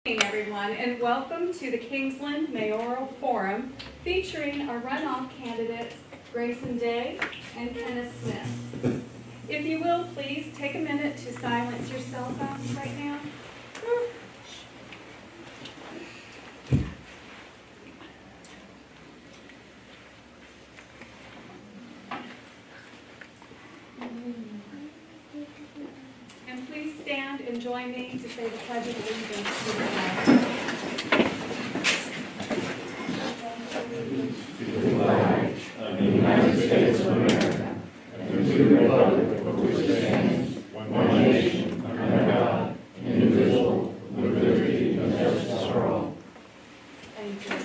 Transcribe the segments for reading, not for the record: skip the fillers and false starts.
Good evening, everyone, and welcome to the Kingsland Mayoral Forum featuring our runoff candidates Grayson Day and Kenneth Smith. If you will, please take a minute to silence your cell phones right now. And please stand and join me to say the Pledge of Allegiance to the flag of the United States of America, and to the republic for which it stands, one nation, under God, indivisible, with liberty and justice for all. Thank you.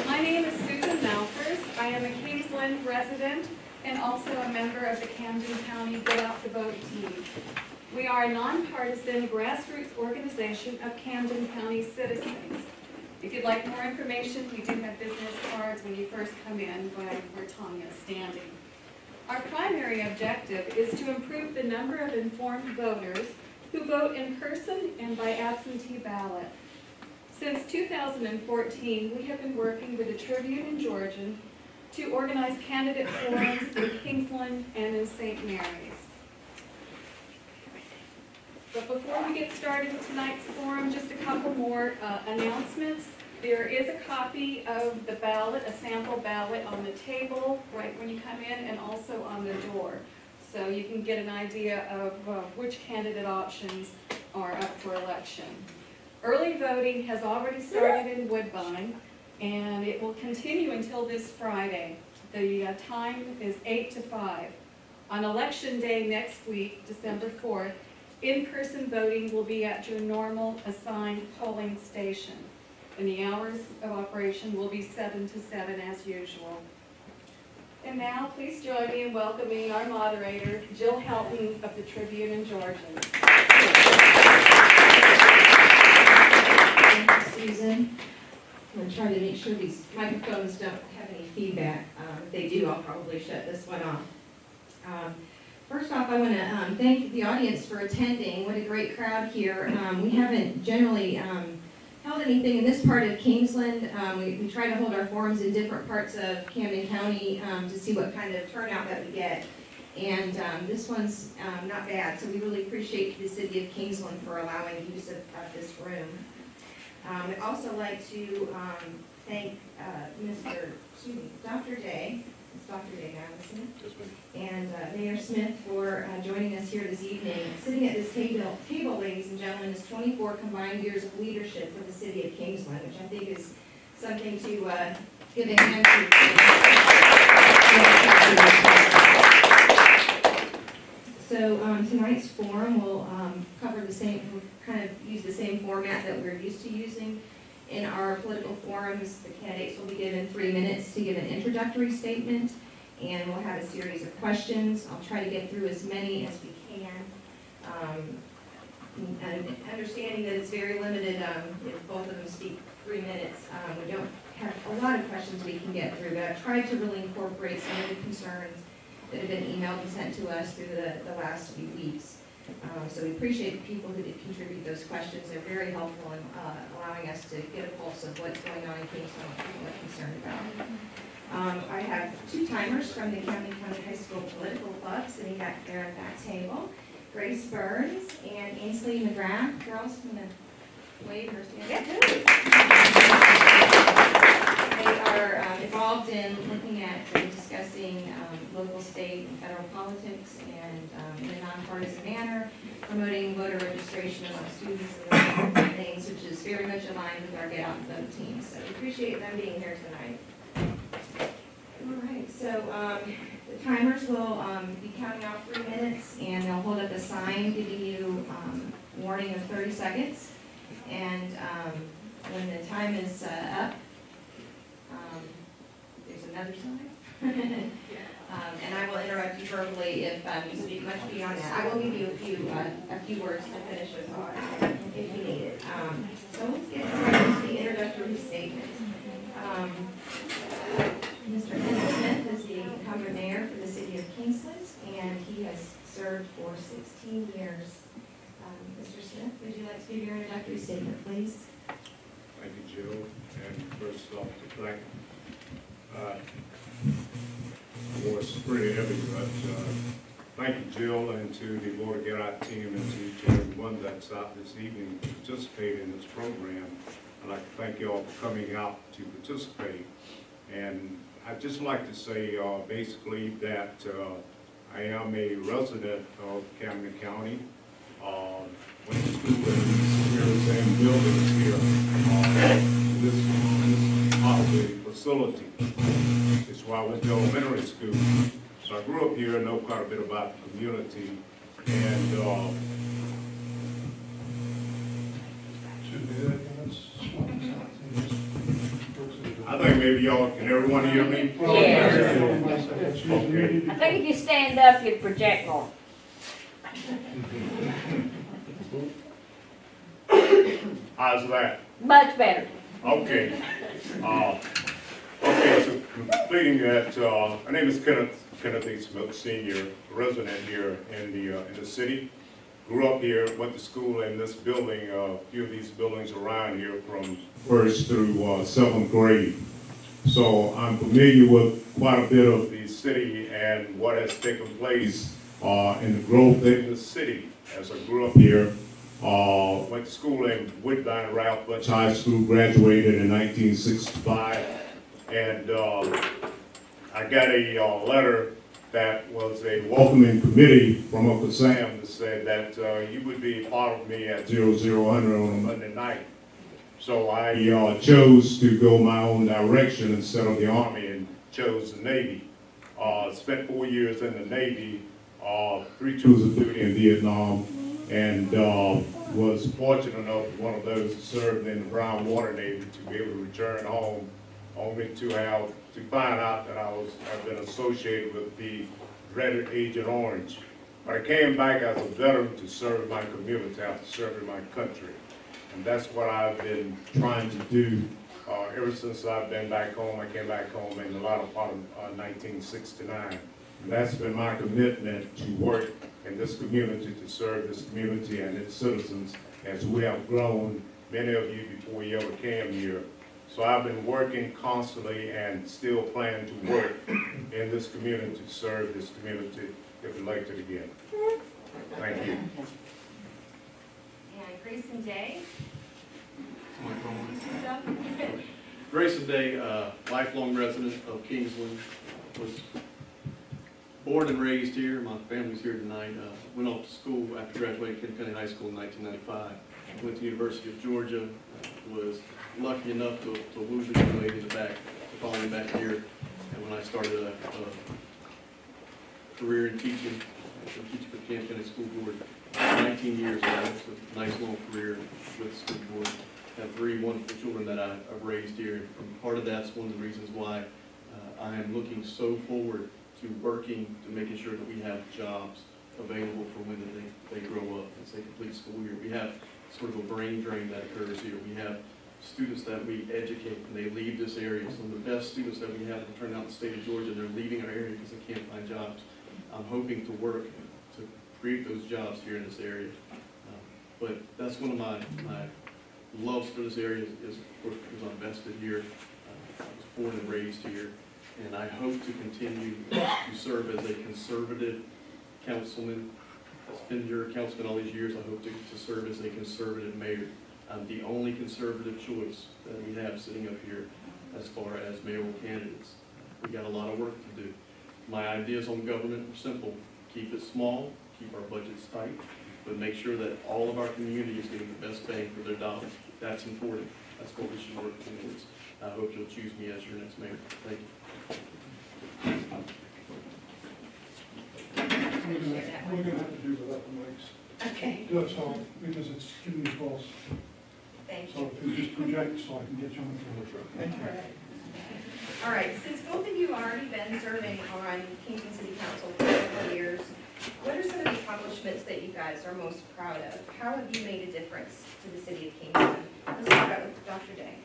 My name is Susan Malfers. I am a Kingsland resident and also a member of the Camden County Get Out the Vote team. We are a nonpartisan grassroots organization of Camden County citizens. If you'd like more information, we do have business cards when you first come in where Tanya is standing. Our primary objective is to improve the number of informed voters who vote in person and by absentee ballot. Since 2014, we have been working with the Tribune and Georgian to organize candidate forums in Kingsland and in St. Mary's. But before we get started with tonight's forum, just a couple more announcements. There is a copy of the ballot, a sample ballot on the table right when you come in and also on the door. So you can get an idea of which candidate options are up for election. Early voting has already started in Woodbine, and it will continue until this Friday. The time is 8 to 5. On Election Day next week, December 4th, in-person voting will be at your normal assigned polling station, and the hours of operation will be 7 to 7 as usual. And now, please join me in welcoming our moderator, Jill Helton of the Tribune and Georgian. Thank you, Susan. I'm going to try to make sure these microphones don't have any feedback. If they do, I'll probably shut this one off. First off, I want to thank the audience for attending. What a great crowd here. We haven't generally held anything in this part of Kingsland. We try to hold our forums in different parts of Camden County to see what kind of turnout that we get. And this one's not bad, so we really appreciate the City of Kingsland for allowing use of this room. I'd also like to thank Dr. Day, it's Dr. Day now, isn't it? Yes, and Mayor Smith for joining us here this evening. Sitting at this table, ladies and gentlemen, is 24 combined years of leadership for the City of Kingsland, which I think is something to give a hand to. So tonight's forum will cover the same, we'll kind of use the same format that we're used to using in our political forums. The candidates will be given 3 minutes to give an introductory statement, and we'll have a series of questions. I'll try to get through as many as we can. And understanding that it's very limited, if both of them speak 3 minutes, we don't have a lot of questions we can get through, but I've tried to really incorporate some of the concerns that have been emailed and sent to us through the last few weeks. So we appreciate the people who did contribute those questions. They're very helpful in allowing us to get a pulse of what's going on in Kingsland, what people are concerned about. I have 2 timers from the Camden County High School Political Club sitting back there at that table. Grace Burns and Ainsley McGrath. Girls, I'm going to wave or stand. They are involved in looking at and discussing local, state, and federal politics, and in a nonpartisan manner, promoting voter registration among students and those things, which is very much aligned with our Get Out and Vote team. So we appreciate them being here tonight. All right, so the timers will be counting off 3 minutes, and they'll hold up a sign giving you a warning of 30 seconds. And when the time is up, there's another sign. And I will interrupt you verbally if you speak much beyond that. I will give you a few words to finish with if you need it. So let's get started with the introductory statement. Mr. Kenneth Smith is the incumbent mayor for the City of Kingsland, and he has served for 16 years. like to give your introductory statement, please? Thank you, Jill. And first off, to thank, was pretty heavy, but thank you, Jill, and to the Board of Get Out team, and to everyone that's out this evening to participate in this program. I'd like to thank you all for coming out to participate. And I'd just like to say basically that I am a resident of Camden County. Went to school in the same buildings here. This facility. It's where I went to elementary school. So I grew up here and know quite a bit about the community. And I think maybe y'all, can everyone hear me? Yes. Okay. I think if you stand up, you'd project more. How's that? Much better. Okay. Okay, so completing that, my name is Kenneth A. Smith, Senior, resident here in the city. Grew up here, went to school in this building, a few of these buildings around here from first through 7th grade. So I'm familiar with quite a bit of the city and what has taken place in the growth in the city as I grew up here. Went to school in Woodbine Ralph Butch High School, graduated in 1965, and I got a letter that was a welcoming committee from Uncle Sam that said that you would be part of me at 0000 on a Monday night. So I chose to go my own direction instead of the Army and chose the Navy. Spent 4 years in the Navy, 3 tours of duty in Vietnam, and was fortunate enough, one of those who served in the Brown Water Navy, to be able to return home, only to find out that I've been associated with the dreaded Agent Orange. But I came back as a veteran to serve my community, after serving my country. And that's what I've been trying to do ever since I've been back home. I came back home in the latter part of 1969. And that's been my commitment to work in this community, to serve this community and its citizens as we have grown, many of you before you ever came here. So I've been working constantly and still plan to work in this community to serve this community if elected again. Thank you. And Grayson Day. Grayson Day, lifelong resident of Kingsland, was born and raised here. My family's here tonight. Went off to school after graduating Kent County High School in 1995. Went to the University of Georgia. Was lucky enough to lose a young lady in the back, to follow me back here. And when I started a career in teaching for Kent County School Board, 19 years now. It's a nice long career with the school board. I have 3 wonderful children that I've raised here. And part of that's one of the reasons why I am looking so forward to working to making sure that we have jobs available for when they grow up and say complete school year. We have sort of a brain drain that occurs here. We have students that we educate and they leave this area. Some of the best students that we have have turned out in the state of Georgia, they're leaving our area because they can't find jobs. I'm hoping to work to create those jobs here in this area. But that's one of my loves for this area is of course, because I'm vested here. I was born and raised here. And I hope to continue to serve as a conservative councilman. I've been your councilman all these years. I hope to serve as a conservative mayor. I'm the only conservative choice that we have sitting up here as far as mayoral candidates. We got a lot of work to do. My ideas on government are simple. Keep it small, keep our budgets tight, but make sure that all of our community is getting the best bang for their dollars. That's important. That's what we should work towards. I hope you'll choose me as your next mayor. Thank you. We're gonna have to do without the mics. Okay. That's all, because it's too many calls. Thank So you. if you just project so I can get you on the camera. All right, since both of you have already been serving on Kingsland City Council for several years, what are some of the accomplishments that you guys are most proud of? How have you made a difference to the city of Kingsland? Let's start out with Dr. Day.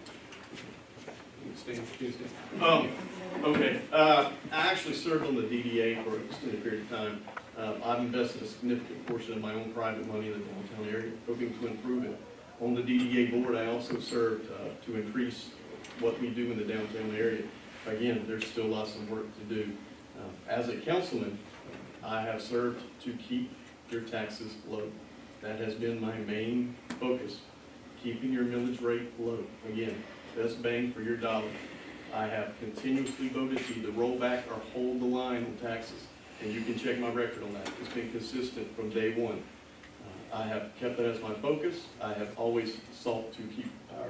Okay. I actually served on the DDA for an extended period of time. I've invested a significant portion of my own private money in the downtown area, hoping to improve it. On the DDA board, I also served to increase what we do in the downtown area. Again, there's still lots of work to do. As a councilman, I have served to keep your taxes low. That has been my main focus, keeping your millage rate low. Again, best bang for your dollar. I have continuously voted to either roll back or hold the line on taxes, and you can check my record on that. It's been consistent from day one. I have kept that as my focus. I have always sought to keep our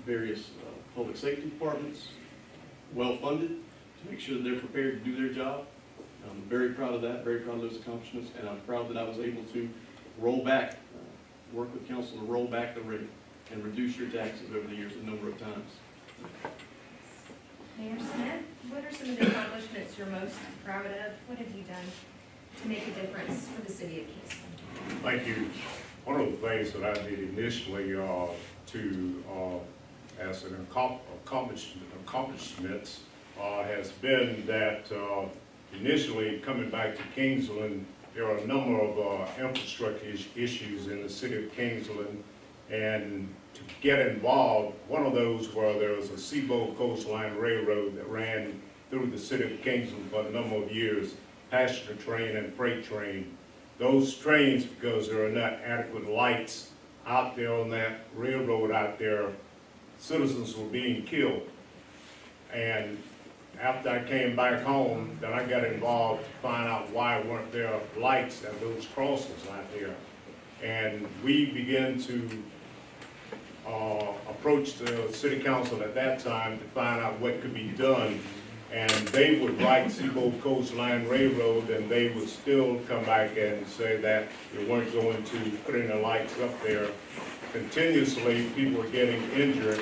various public safety departments well-funded to make sure that they're prepared to do their job. I'm very proud of that, very proud of those accomplishments, and I'm proud that I was able to roll back, work with council to roll back the rate and reduce your taxes over the years a number of times. Mayor Smith, what are some of the accomplishments you're most proud of? What have you done to make a difference for the city of Kingsland? Thank you. One of the things that I did initially as an accomplishments has been that initially coming back to Kingsland, there are a number of infrastructure issues in the city of Kingsland, and to get involved, one of those where there was a Seaboard Coastline Railroad that ran through the city of Kingsland for a number of years, passenger train and freight train. Those trains, because there are not adequate lights out there on that railroad out there, citizens were being killed. And after I came back home, then I got involved to find out why weren't there lights at those crossings out there. And we began to approach the city council at that time to find out what could be done. And they would write Seaboard Coastline Railroad, and they would still come back and say that they weren't going to put any lights up there. Continuously, people were getting injured.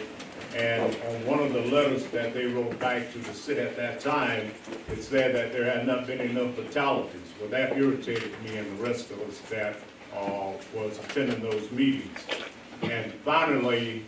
And on one of the letters that they wrote back to the city at that time, it said that there had not been enough fatalities. Well, that irritated me and the rest of us that was attending those meetings. And finally,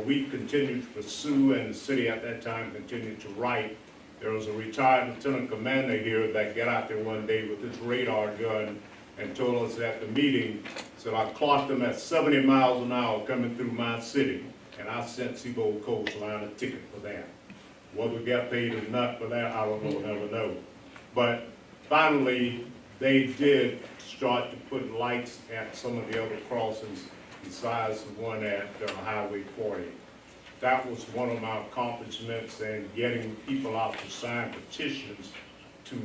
we continued to pursue, and the city at that time continued to write. There was a retired lieutenant commander here that got out there one day with his radar gun and told us at the meeting, said I clocked him at 70 miles an hour coming through my city. And I sent Seaboard Coastline a ticket for that. Whether we got paid or not for that, I don't know, never know. But finally, they did start to put lights at some of the other crossings besides the one at Highway 40. That was one of my accomplishments, and getting people out to sign petitions to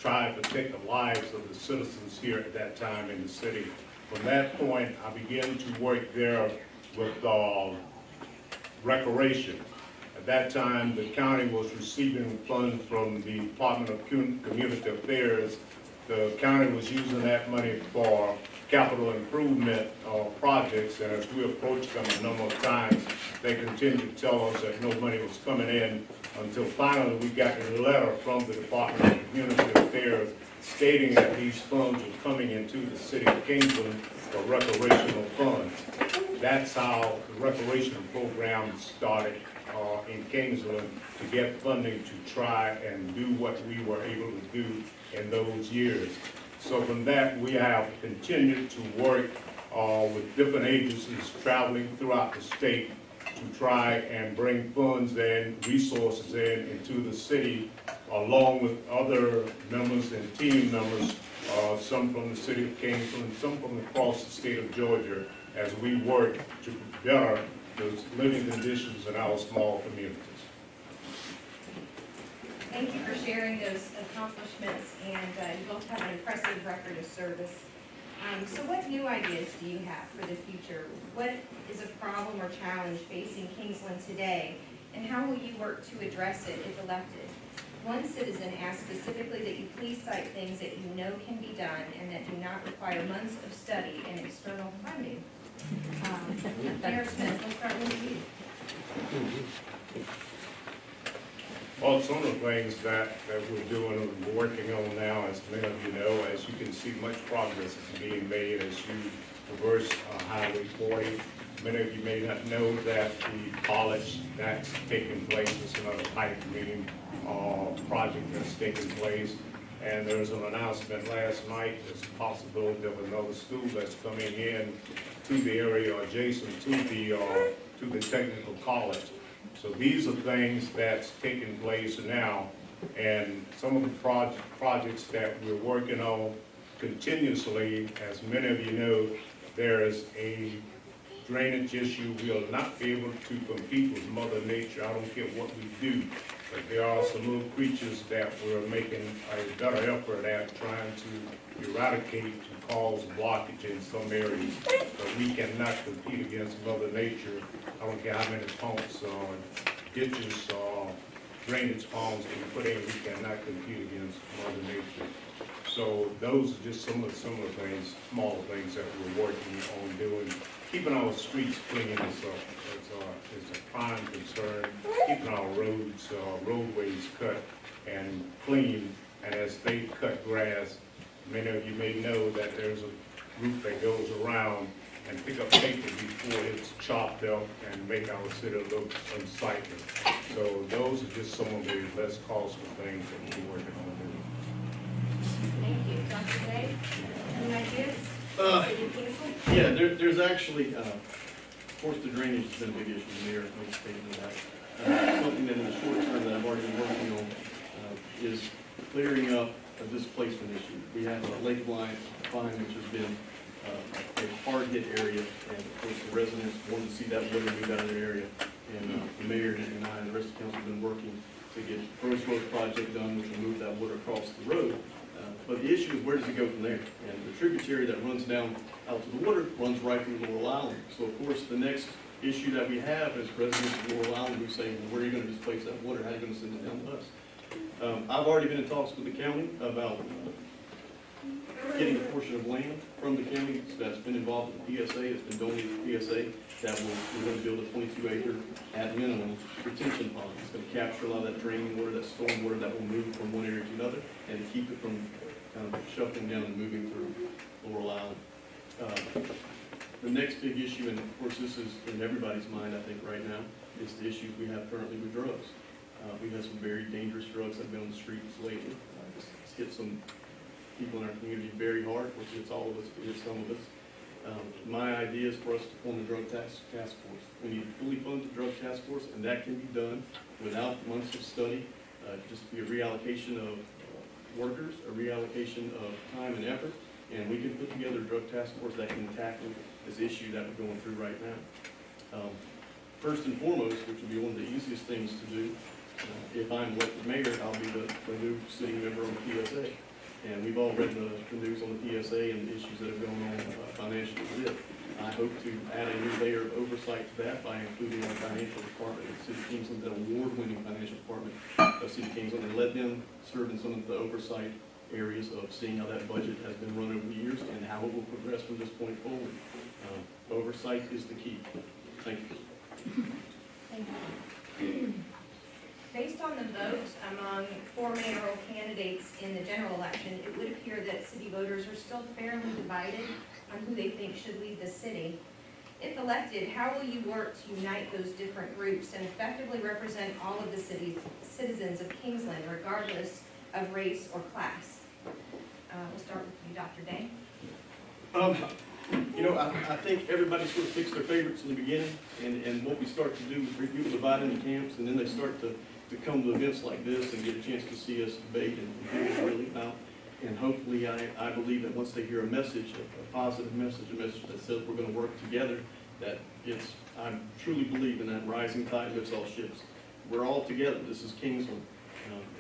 try to protect the lives of the citizens here at that time in the city. From that point, I began to work there with recreation. At that time, the county was receiving funds from the Department of Community Affairs. The county was using that money for capital improvement projects, and as we approached them a number of times, they continued to tell us that no money was coming in until finally we got a letter from the Department of Community Affairs stating that these funds were coming into the city of Kingsland for recreational funds. That's how the recreational program started in Kingsland to get funding to try and do what we were able to do in those years. So from that, we have continued to work with different agencies traveling throughout the state to try and bring funds in, resources in into the city, along with other members and team members, some from the city of Kingsland, some from across the state of Georgia, as we work to better the living conditions in our small communities. Thank you for sharing those accomplishments, and you both have an impressive record of service. So what new ideas do you have for the future? What is a problem or challenge facing Kingsland today, and how will you work to address it if elected? One citizen asked specifically that you please cite things that you know can be done and that do not require months of study and external funding. Mayor Smith, we'll start with you. Well, some of the things that we're doing and we're working on now, as many of you know, as you can see, much progress is being made as you traverse Highway 40. Many of you may not know that the college that's taking place is another pipe dream project that's taking place. And there was an announcement last night, there's a possibility of another school that's coming in to the area adjacent to the technical college. So these are things that's taking place now, and some of the projects that we're working on continuously, as many of you know, there is a drainage issue. We'll not be able to compete with Mother Nature. I don't care what we do, but there are some little creatures that we're making a better effort at trying to eradicate to cause blockage in some areas. But we cannot compete against Mother Nature. I don't care how many pumps or ditches or drainage ponds we put in, we cannot compete against Mother Nature. So those are just some of the similar things, smaller things that we're working on doing. Keeping our streets clean is a prime concern. Keeping our roads, roadways cut and clean. And as they cut grass, many of you may know that there's a group that goes around and pick up paper before it's chopped up and make our city look unsightly. So those are just some of the less costly things that we're working on doing. Thank you. Dr. Day, any ideas? Yeah, there's actually, of course, the drainage has been a big issue in the area, like stated that. Something that in the short term that I've already been working on is clearing up a displacement issue. We have a lake line, which has been a hard-hit area, and of course the residents want to see that water move out of their area. And the mayor and I and the rest of the council have been working to get the Gross Road project done, which will move that water across the road. But the issue is, where does it go from there? And the tributary that runs down out to the water runs right through Laurel Island. So of course, the next issue that we have is residents of Laurel Island who say, well, where are you going to displace that water? How are you going to send it down to us? I've already been in talks with the county about getting a portion of land from the county that's been involved in the PSA, it's been donated to the PSA, that we're going to build a 22-acre at minimum retention pond. It's going to capture a lot of that draining water, that storm water that will move from one area to another, and keep it from kind of shuffling down and moving through Laurel Island. The next big issue, and of course this is in everybody's mind I think right now, is the issues we have currently with drugs. We've had some very dangerous drugs that have been on the streets lately. It's hit some people in our community very hard, which hits all of us, it hits some of us. My idea is for us to form a drug task force. We need to fully fund the drug task force, and that can be done without months of study. Just be a reallocation of workers, a reallocation of time and effort, and we can put together a drug task force that can tackle this issue that we're going through right now. First and foremost, which will be one of the easiest things to do, if I'm elected mayor, I'll be the new sitting member on the PSA. And we've all read the news on the PSA and the issues that have gone on financially with it. I hope to add a new layer of oversight to that by including our financial department at City of Kingsland, the award-winning financial department of City of Kingsland, and let them serve in some of the oversight areas of seeing how that budget has been run over the years and how it will progress from this point forward. Oversight is the key. Thank you. Thank you. Based on the vote among 4 mayoral candidates in the general election, it would appear that city voters are still fairly divided on who they think should lead the city. If elected, how will you work to unite those different groups and effectively represent all of the city's citizens of Kingsland, regardless of race or class? We'll start with you, Dr. Day. You know, I think everybody sort of picks their favorites in the beginning, and what we start to do is people divide into camps, and then they start to come to events like this and get a chance to see us debate and hear what it's really about. And hopefully, I believe that once they hear a message, a positive message, a message that says we're going to work together, that I truly believe in that rising tide lifts all ships. We're all together. This is Kingsland,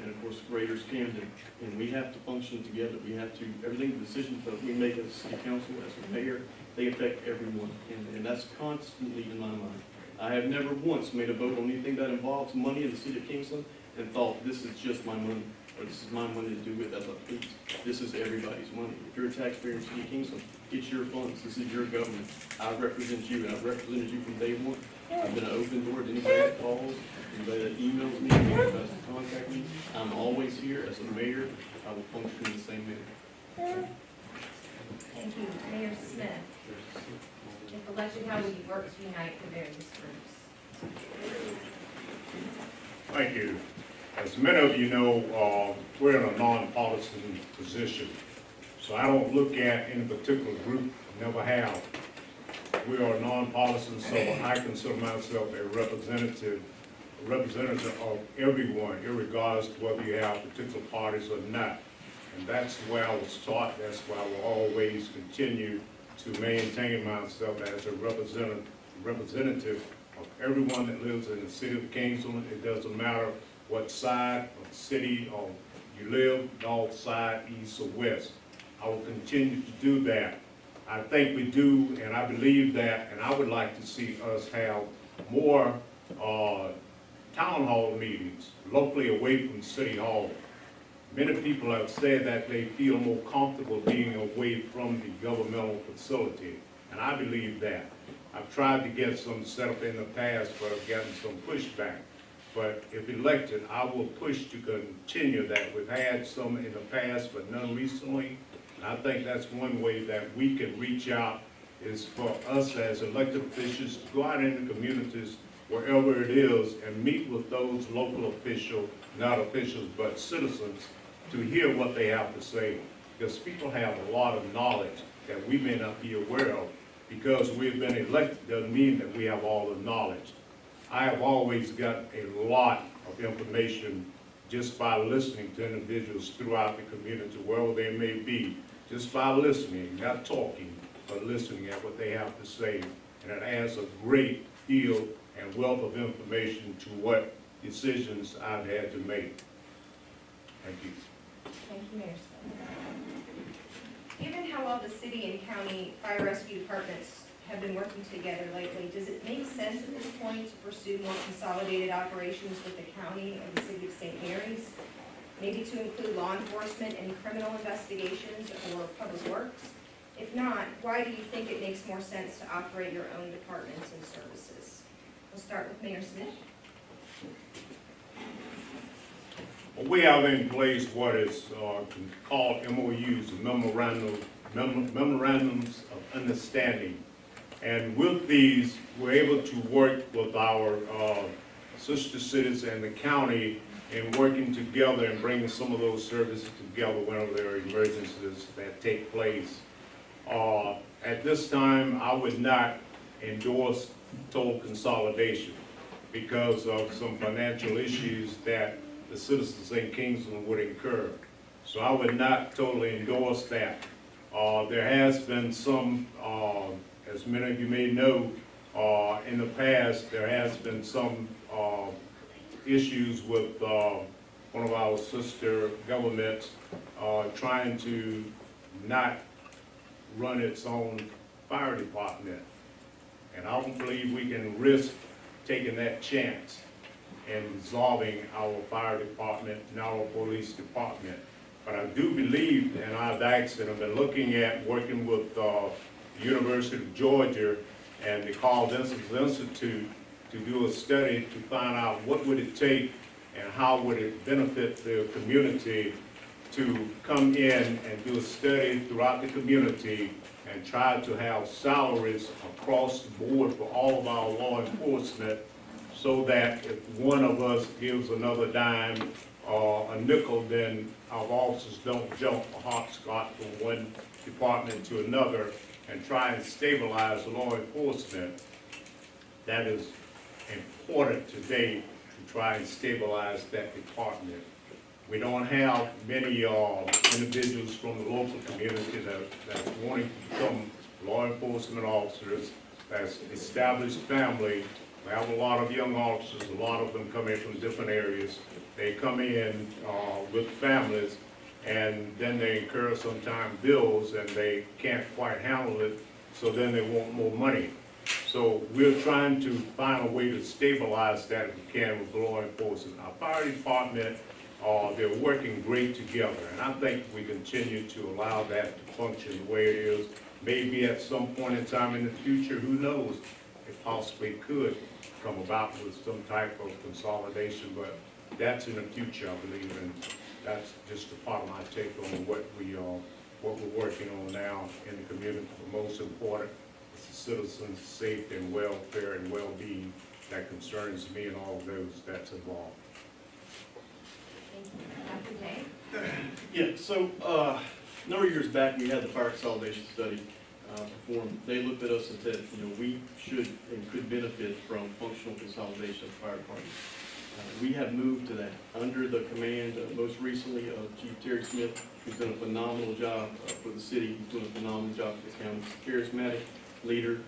and of course, Greater Camden, and we have to function together. We have to, everything, the decisions that we make as city council, as a mayor, they affect everyone, and that's constantly in my mind. I have never once made a vote on anything that involves money in the city of Kingsland and thought, this is just my money, or this is my money to do with as I please. This is everybody's money. If you're a taxpayer in the city of Kingsland, it's your funds. This is your government. I represent you, and I've represented you from day one. I've been an open door to anybody that calls, anybody that emails me, anybody that tries to contact me. I'm always here as a mayor. I will function in the same manner. Thank you. Mayor Smith. If elected, how will you work to unite the various groups? Thank you. As many of you know, we're in a nonpartisan position. So I don't look at any particular group, never have. We are nonpartisan, so I consider myself a representative of everyone, irregardless of whether you have particular parties or not. And that's where I was taught, that's why I will always continue to maintain myself as a representative of everyone that lives in the city of Kingsland. It doesn't matter what side of the city or you live, north side, east or west. I will continue to do that. I think we do, and I believe that, and I would like to see us have more town hall meetings locally away from City Hall. Many people have said that they feel more comfortable being away from the governmental facility, and I believe that. I've tried to get some set up in the past, but I've gotten some pushback. But if elected, I will push to continue that. We've had some in the past, but none recently. And I think that's one way that we can reach out, is for us as elected officials to go out in the communities, wherever it is, and meet with those local officials, not officials, but citizens, to hear what they have to say. Because people have a lot of knowledge that we may not be aware of. Because we've been elected doesn't mean that we have all the knowledge. I have always got a lot of information just by listening to individuals throughout the community, wherever they may be, just by listening, not talking, but listening at what they have to say. And it adds a great deal and wealth of information to what decisions I've had to make. Thank you. Thank you, Mayor. Given how well the city and county fire rescue departments have been working together lately, does it make sense at this point to pursue more consolidated operations with the county and the city of St. Mary's? Maybe to include law enforcement and criminal investigations or public works? If not, why do you think it makes more sense to operate your own departments and services? We'll start with Mayor Smith. Well, we have in place what is called MOUs, Memorandums of Understanding. And with these, we're able to work with our sister cities and the county in working together and bringing some of those services together whenever there are emergencies that take place. At this time, I would not endorse total consolidation because of some financial issues that the citizens in Kingsland would incur. So I would not totally endorse that. There has been some, as many of you may know, in the past, there has been some issues with one of our sister governments trying to not run its own fire department. And I don't believe we can risk taking that chance in dissolving our fire department and our police department. But I do believe, and I've asked, and I've been looking at working with the University of Georgia and the Carl Institute to do a study to find out what would it take and how would it benefit the community to come in and do a study throughout the community and try to have salaries across the board for all of our law enforcement, so that if one of us gives another dime or a nickel, then our officers don't jump a hopscotch from one department to another and try and stabilize law enforcement. That is important today, to try and stabilize that department. We don't have many individuals from the local community that's wanting to become law enforcement officers, that's established family. We have a lot of young officers, a lot of them come in from different areas. They come in with families, and then they incur sometimes bills and they can't quite handle it, so then they want more money. So we're trying to find a way to stabilize that if we can with law enforcement. Our fire department, they're working great together, and I think we continue to allow that to function the way it is. Maybe at some point in time in the future, who knows, it possibly could come about with some type of consolidation, but that's in the future, I believe, and that's just a part of my take on what we're working on now in the community. The most important is the citizens' safety and welfare and well-being that concerns me and all of those that's involved. Dr. Day? Yeah, so, a number of years back, we had the fire consolidation study performed. They looked at us and said, you know, we should and could benefit from functional consolidation of the fire department. We have moved to that under the command, most recently, of Chief Terry Smith, who's done a phenomenal job for the city. He's doing a phenomenal job for the county. He's a charismatic leader.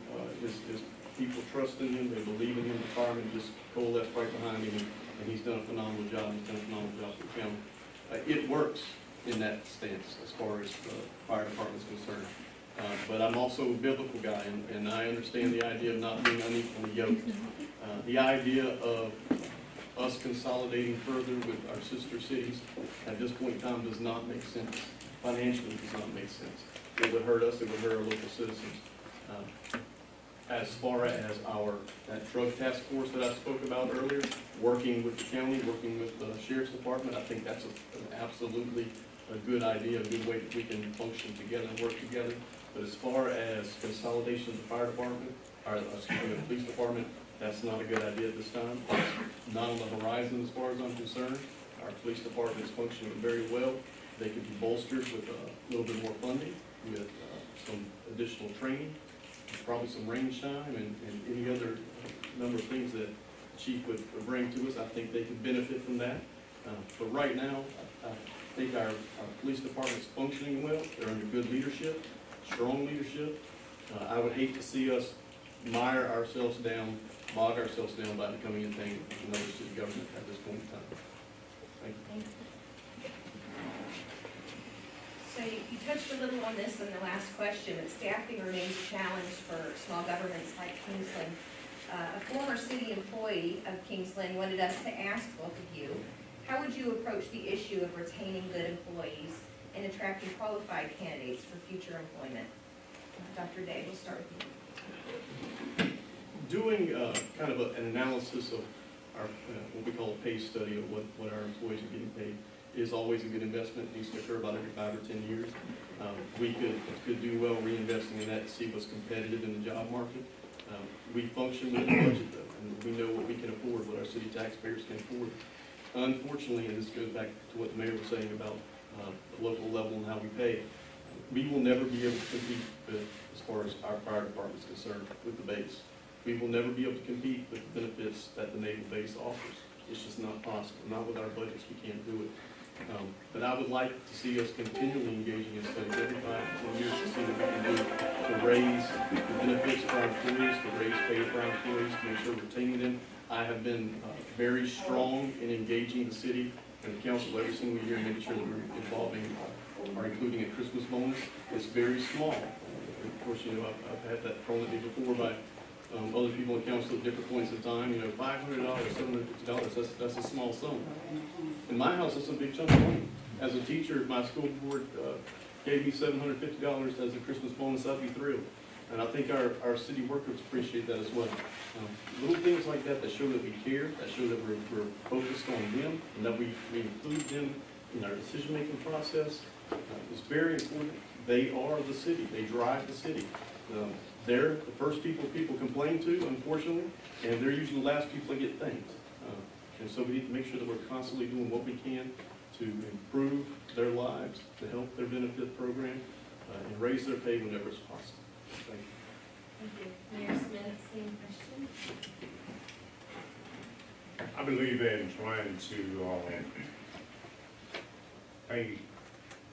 His people trust in him. They believe in him. The firemen just coalesce right behind him, and he's done a phenomenal job. He's done a phenomenal job for the county. It works in that stance as far as the fire department is concerned. But I'm also a biblical guy, and I understand the idea of not being unequally yoked. The idea of us consolidating further with our sister cities at this point in time does not make sense. Financially, does not make sense. It would hurt us, it would hurt our local citizens. As far as that drug task force that I spoke about earlier, working with the county, working with the sheriff's department, I think that's an absolutely a good idea, a good way that we can function together and work together. But as far as consolidation of the fire department, or excuse me, the police department, that's not a good idea at this time. It's not on the horizon as far as I'm concerned. Our police department is functioning very well. They could be bolstered with a little bit more funding, with some additional training, probably some range time, and any other number of things that the chief would bring to us. I think they could benefit from that. But right now, I think our police department is functioning well. They're under good leadership, strong leadership. I would hate to see us mire ourselves down, bog ourselves down by becoming another city government at this point in time. Thank you. So you touched a little on this in the last question, but staffing remains a challenge for small governments like Kingsland. A former city employee of Kingsland wanted us to ask both of you, how would you approach the issue of retaining good employees and attracting qualified candidates for future employment? Dr. Day, we'll start with you. Doing kind of an analysis of our what we call a pay study of what our employees are getting paid is always a good investment. It needs to occur about every 5 or 10 years. We could do well reinvesting in that to see what's competitive in the job market. We function with a budget though, and we know what we can afford, what our city taxpayers can afford. Unfortunately, and this goes back to what the mayor was saying about the local level and how we pay, we will never be able to compete with, as far as our fire department is concerned, with the base. We will never be able to compete with the benefits that the naval base offers. It's just not possible. Not with our budgets, we can't do it. But I would like to see us continually engaging in studies every 5 to 10 years to see what we can do to raise the benefits for our employees, to raise pay for our employees, to make sure we're retaining them. I have been very strong in engaging the city and the council every single year, making sure that we're involving or including a Christmas bonus. It's very small. Of course, you know, I've had that thrown at me before by other people in council at different points in time. You know, $500, $750, that's a small sum. In my house, that's a big chunk of money. As a teacher, my school board gave me $750 as a Christmas bonus. I'd be thrilled. And I think our city workers appreciate that as well. Little things like that that show that we care, that show that we're focused on them, and that we include them in our decision-making process is very important. They are the city. They drive the city. They're the first people complain to, unfortunately, and they're usually the last people that get things. And so we need to make sure that we're constantly doing what we can to improve their lives, to help their benefit program, and raise their pay whenever it's possible. Thank you. Thank you. Mayor Smith, same question. I believe in trying to pay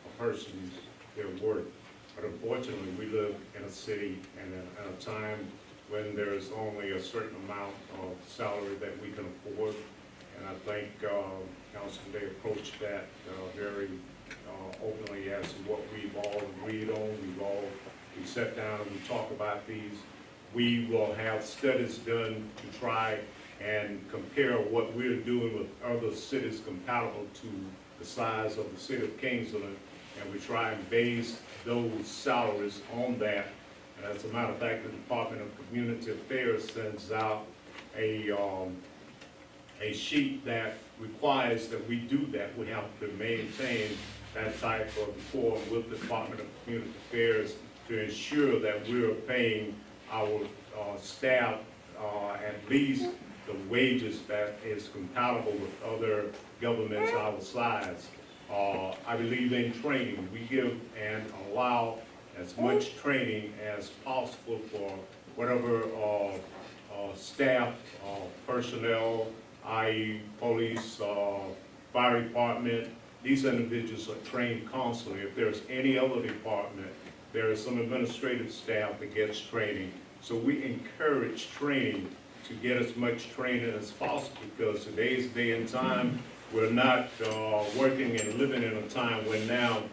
a person's their worth. But unfortunately, we live in a city and in a time when there's only a certain amount of salary that we can afford. And I think Councilman Day approached that very openly as to what we've all agreed on. We sat down and we talked about these. We will have studies done to try and compare what we're doing with other cities compatible to the size of the city of Kingsland, and we try and base those salaries on that. And as a matter of fact, the Department of Community Affairs sends out a sheet that requires that we do that. We have to maintain that type of rapport with the Department of Community Affairs to ensure that we're paying our staff at least the wages that is compatible with other governments our size. I believe in training. We give and allow as much training as possible for whatever staff, personnel, i.e. police, fire department. These individuals are trained constantly. If there's any other department, there is some administrative staff that gets training. So we encourage training to get as much training as possible, because today's day and time, we're not working and living in a time when now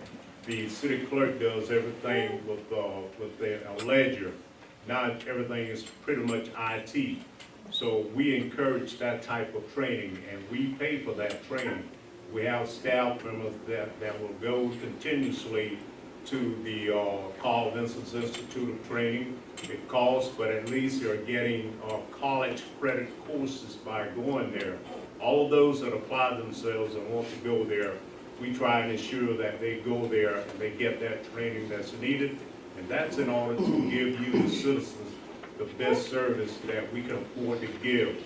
the city clerk does everything with a ledger. Now everything is pretty much IT. So we encourage that type of training, and we pay for that training. We have staff members that will go continuously to the Collins Institute of Training. It costs, but at least they're getting college credit courses by going there. All of those that apply themselves and want to go there, we try and ensure that they go there and they get that training that's needed. And that's in order to give you, the citizens, the best service that we can afford to give.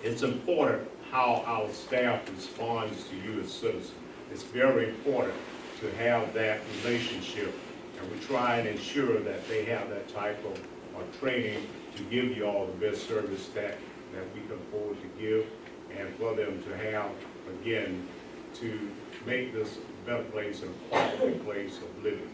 It's important how our staff responds to you as citizens. It's very important to have that relationship, and we try and ensure that they have that type of training to give you all the best service that we can afford to give, and for them to have, again, to make this a better place and a quality place of living.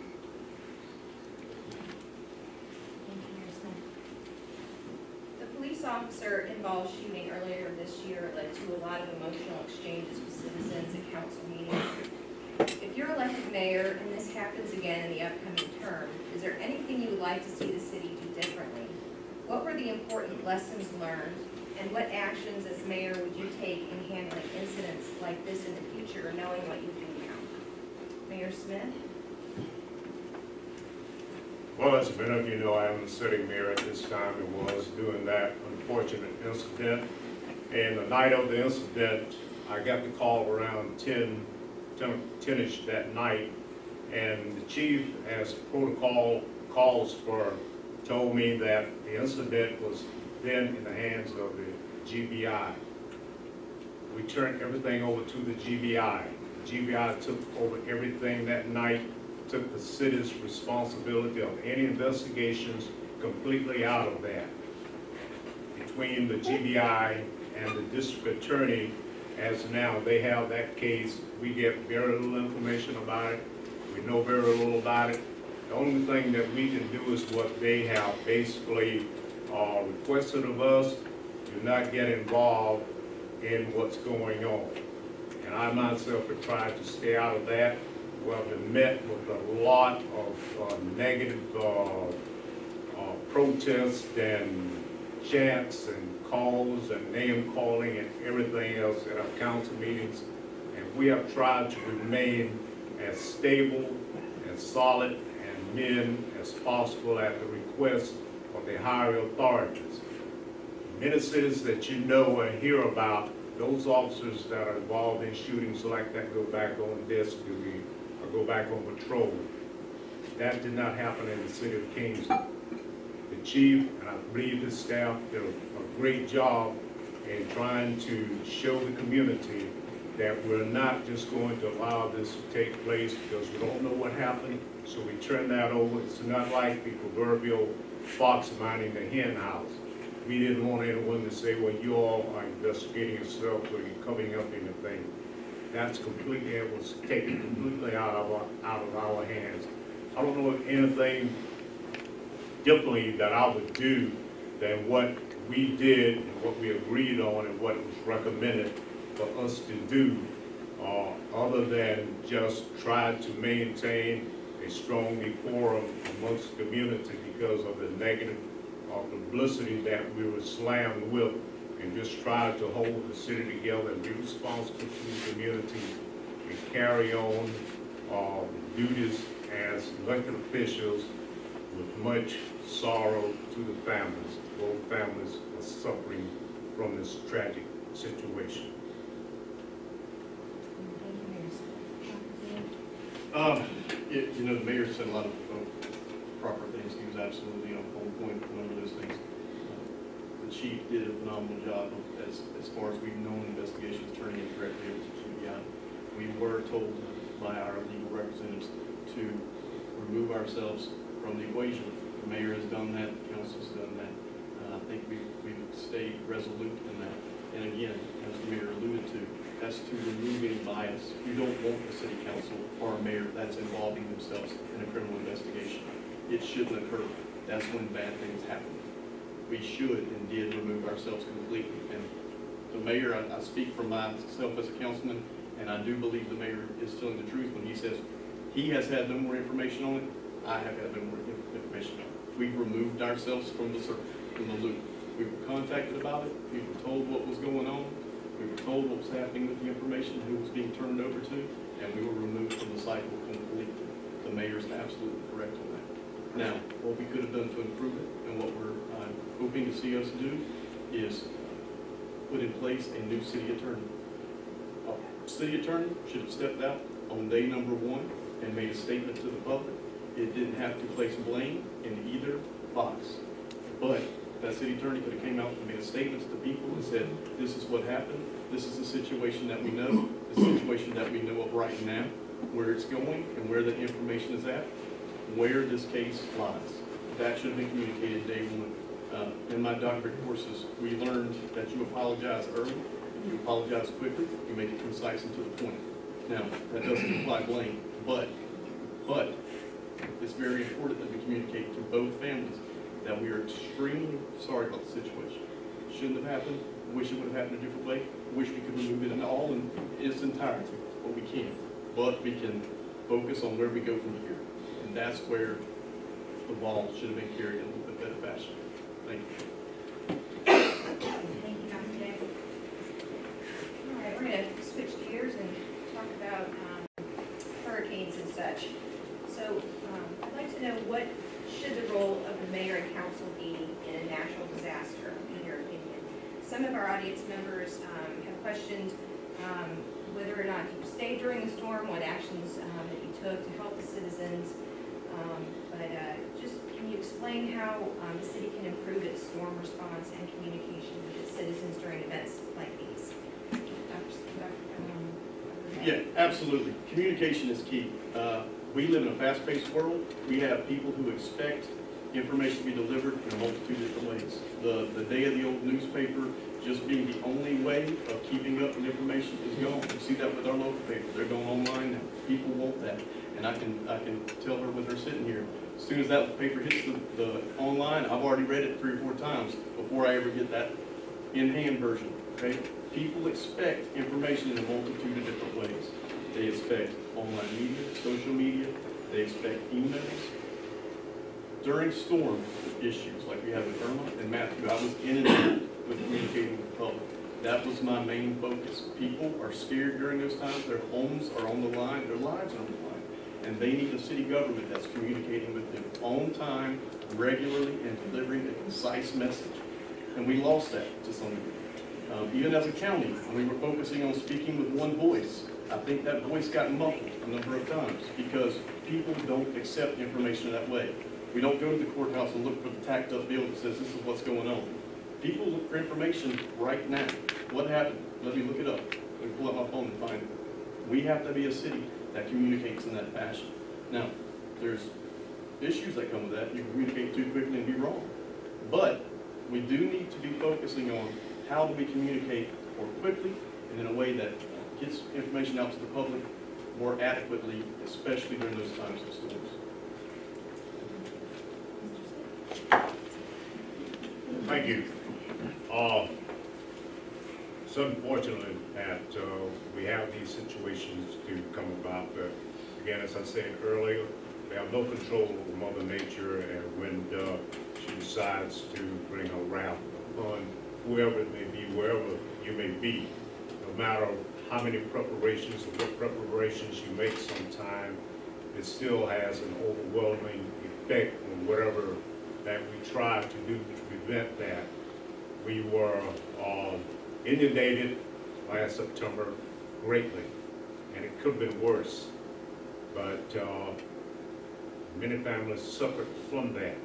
The police officer involved shooting earlier this year led to a lot of emotional exchanges with citizens at council meetings. If you're elected mayor and this happens again in the upcoming term, is there anything you would like to see the city do differently? What were the important lessons learned, and what actions as mayor would you take in handling incidents like this in the future, knowing what you do now? Mayor Smith? Well, as many of you know, I am the sitting mayor at this time. It was during that unfortunate incident. And the night of the incident, I got the call around 10-ish that night. And the chief, as protocol calls for, told me that the incident was then in the hands of the GBI. We turned everything over to the GBI. The GBI took over everything that night, took the city's responsibility of any investigations completely out of that. Between the GBI and the district attorney, as now they have that case, we get very little information about it. We know very little about it. The only thing that we can do is what they have basically requested of us. Do not get involved in what's going on. And I myself have tried to stay out of that. We have been met with a lot of negative protests and chants and calls and name calling and everything else at our council meetings. And we have tried to remain as stable and solid and men as possible at the request of the higher authorities. Many cities that you know and hear about, those officers that are involved in shootings like that go back on desk duty or go back on patrol. That did not happen in the city of Kingsland. The chief, and I believe his staff, did a great job in trying to show the community that we're not just going to allow this to take place because we don't know what happened, so we turn that over. It's not like the proverbial fox minding the hen house. We didn't want anyone to say, well, you all are investigating yourself or you're covering up anything. That's completely, it was taken completely out of our hands. I don't know of anything differently that I would do than what we did and what we agreed on and what was recommended for us to do, other than just try to maintain a strong decorum amongst the community because of the negative publicity that we were slammed with, and just try to hold the city together and be responsible to the community and carry on duties as elected officials with much sorrow to the families. Both families are suffering from this tragic situation. You know, the mayor said a lot of proper things. He was absolutely on point with those things. The chief did a phenomenal job of, as far as we've known investigations turning it directly over to GBI. We were told by our legal representatives to remove ourselves from the equation. The mayor has done that, the council's done that. I think we've stayed resolute in that. And again, as the mayor alluded to, that's to remove any bias. You don't want the city council or a mayor that's involving themselves in a criminal investigation. It shouldn't occur. That's when bad things happen. We should and did remove ourselves completely. And the mayor, I speak for myself as a councilman, and I do believe the mayor is telling the truth when he says he has had no more information on it. I have had no more information on it. We've removed ourselves from the circle, from the loop. We were contacted about it. We were told what was going on. We were told what was happening with the information, who was being turned over to, and we were removed from the cycle completely. The mayor's absolutely correct on that. Now, what we could have done to improve it, and what we're hoping to see us do, is put in place a new city attorney. A city attorney should have stepped out on day number 1 and made a statement to the public. It didn't have to place blame in either box. But that city attorney could have came out and made a statement to the people and said, this is what happened, this is the situation that we know, the situation that we know of right now, where it's going and where the information is at, where this case lies. That should have been communicated day 1. In my doctorate courses, we learned that you apologize early, you apologize quickly, you make it concise and to the point. Now, that doesn't imply blame, but it's very important that we communicate to both families that we are extremely sorry about the situation. It shouldn't have happened. Wish it would have happened a different way. Wish we could remove it all in its entirety, but we can't. But we can focus on where we go from here. And that's where the ball should have been carried in a little bit better fashion. Thank you. Thank you, Dr. Day. All right, we're going to switch gears and talk about hurricanes and such. So I'd like to know, what should the role of the mayor and council be in a natural disaster, in your opinion? Some of our audience members have questioned whether or not you stayed during the storm, what actions that you took to help the citizens. But just can you explain how the city can improve its storm response and communication with its citizens during events like these? Yeah, absolutely. Communication is key. We live in a fast-paced world. We have people who expect information to be delivered in a multitude of different ways. The day of the old newspaper just being the only way of keeping up with information is gone. You see that with our local paper. They're going online now. People want that. And I can tell her when they're sitting here, as soon as that paper hits the online, I've already read it 3 or 4 times before I ever get that in-hand version. Okay? People expect information in a multitude of different ways. They expect online media, social media, they expect emails. During storm issues, like we had with Irma and Matthew, I was in and out with communicating with the public. That was my main focus. People are scared during those times. Their homes are on the line, their lives are on the line. And they need a city government that's communicating with them on time, regularly, and delivering a concise message. And we lost that to some degree. Even as a county, when we were focusing on speaking with one voice, I think that voice got muffled a number of times because people don't accept information that way. We don't go to the courthouse and look for the tacked up bill that says this is what's going on. People look for information right now. What happened? Let me look it up. Let me pull out my phone and find it. We have to be a city that communicates in that fashion. Now, there's issues that come with that. You communicate too quickly and be wrong. But we do need to be focusing on how do we communicate more quickly and in a way that gets information out to the public more adequately, especially during those times of storms. Thank you. It's unfortunate that we have these situations to come about, but again, as I said earlier, we have no control over Mother Nature and when she decides to bring her wrath upon whoever it may be, wherever you may be. No matter how many preparations or what preparations you make sometime, it still has an overwhelming effect on whatever that we try to do to prevent that. We were inundated last September greatly, and it could have been worse, but many families suffered from that.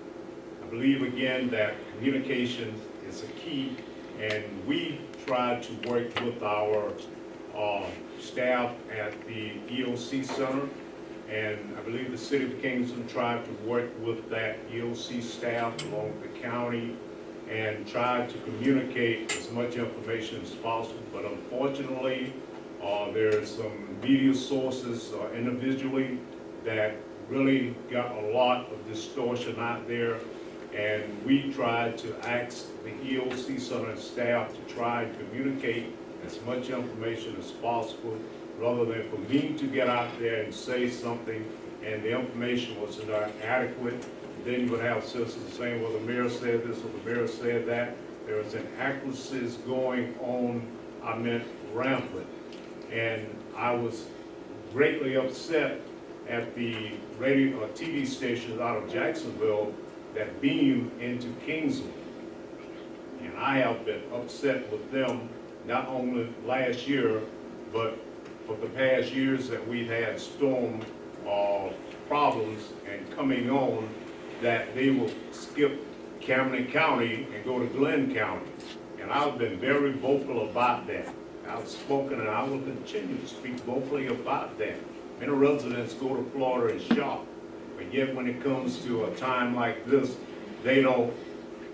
I believe again that communication is a key. And we try to work with our staff at the EOC Center. And I believe the city of Kingsland tried to work with that EOC staff along with the county and tried to communicate as much information as possible. But unfortunately, there are some media sources individually that really got a lot of distortion out there. And we tried to ask the EOC Center staff to try and communicate as much information as possible, rather than for me to get out there and say something and the information was not adequate. Then you would have citizens saying, well, the mayor said this or the mayor said that. There was inaccuracies going on, rampant. And I was greatly upset at the radio or TV stations out of Jacksonville that beam into Kingsland. And I have been upset with them, not only last year, but for the past years that we've had storm problems and coming on, that they will skip Camden County and go to Glenn County. And I've been very vocal about that. I've spoken and I will continue to speak vocally about that. Many residents go to Florida and shop, but yet when it comes to a time like this, they don't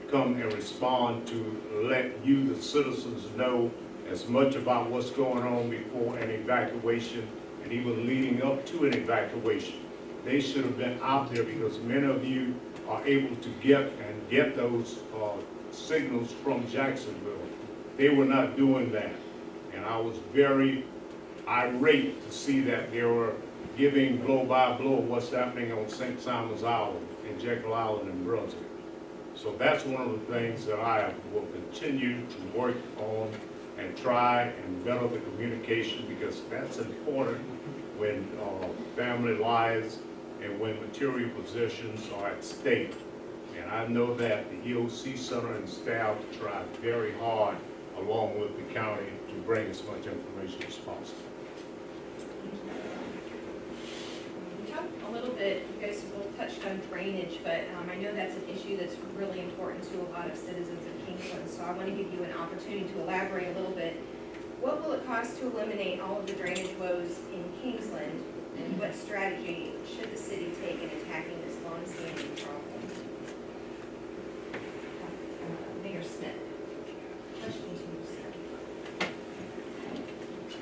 come and respond to let you, the citizens, know as much about what's going on before an evacuation and even leading up to an evacuation. They should have been out there because many of you are able to get those signals from Jacksonville. They were not doing that. And I was very irate to see that they were giving blow by blow what's happening on St. Simon's Island and Jekyll Island in Brunswick. So that's one of the things that I will continue to work on and try and better the communication, because that's important when family lives and when material possessions are at stake. And I know that the EOC Center and staff tried very hard along with the county to bring as much information as possible. We talked a little bit, you guys both touched on drainage, but I know that's an issue that's really important to a lot of citizens of Kingsland, so I want to give you an opportunity to elaborate a little bit. What will it cost to eliminate all of the drainage woes in Kingsland, and what strategy should the city take in attacking this long-standing problem? Mayor Smith.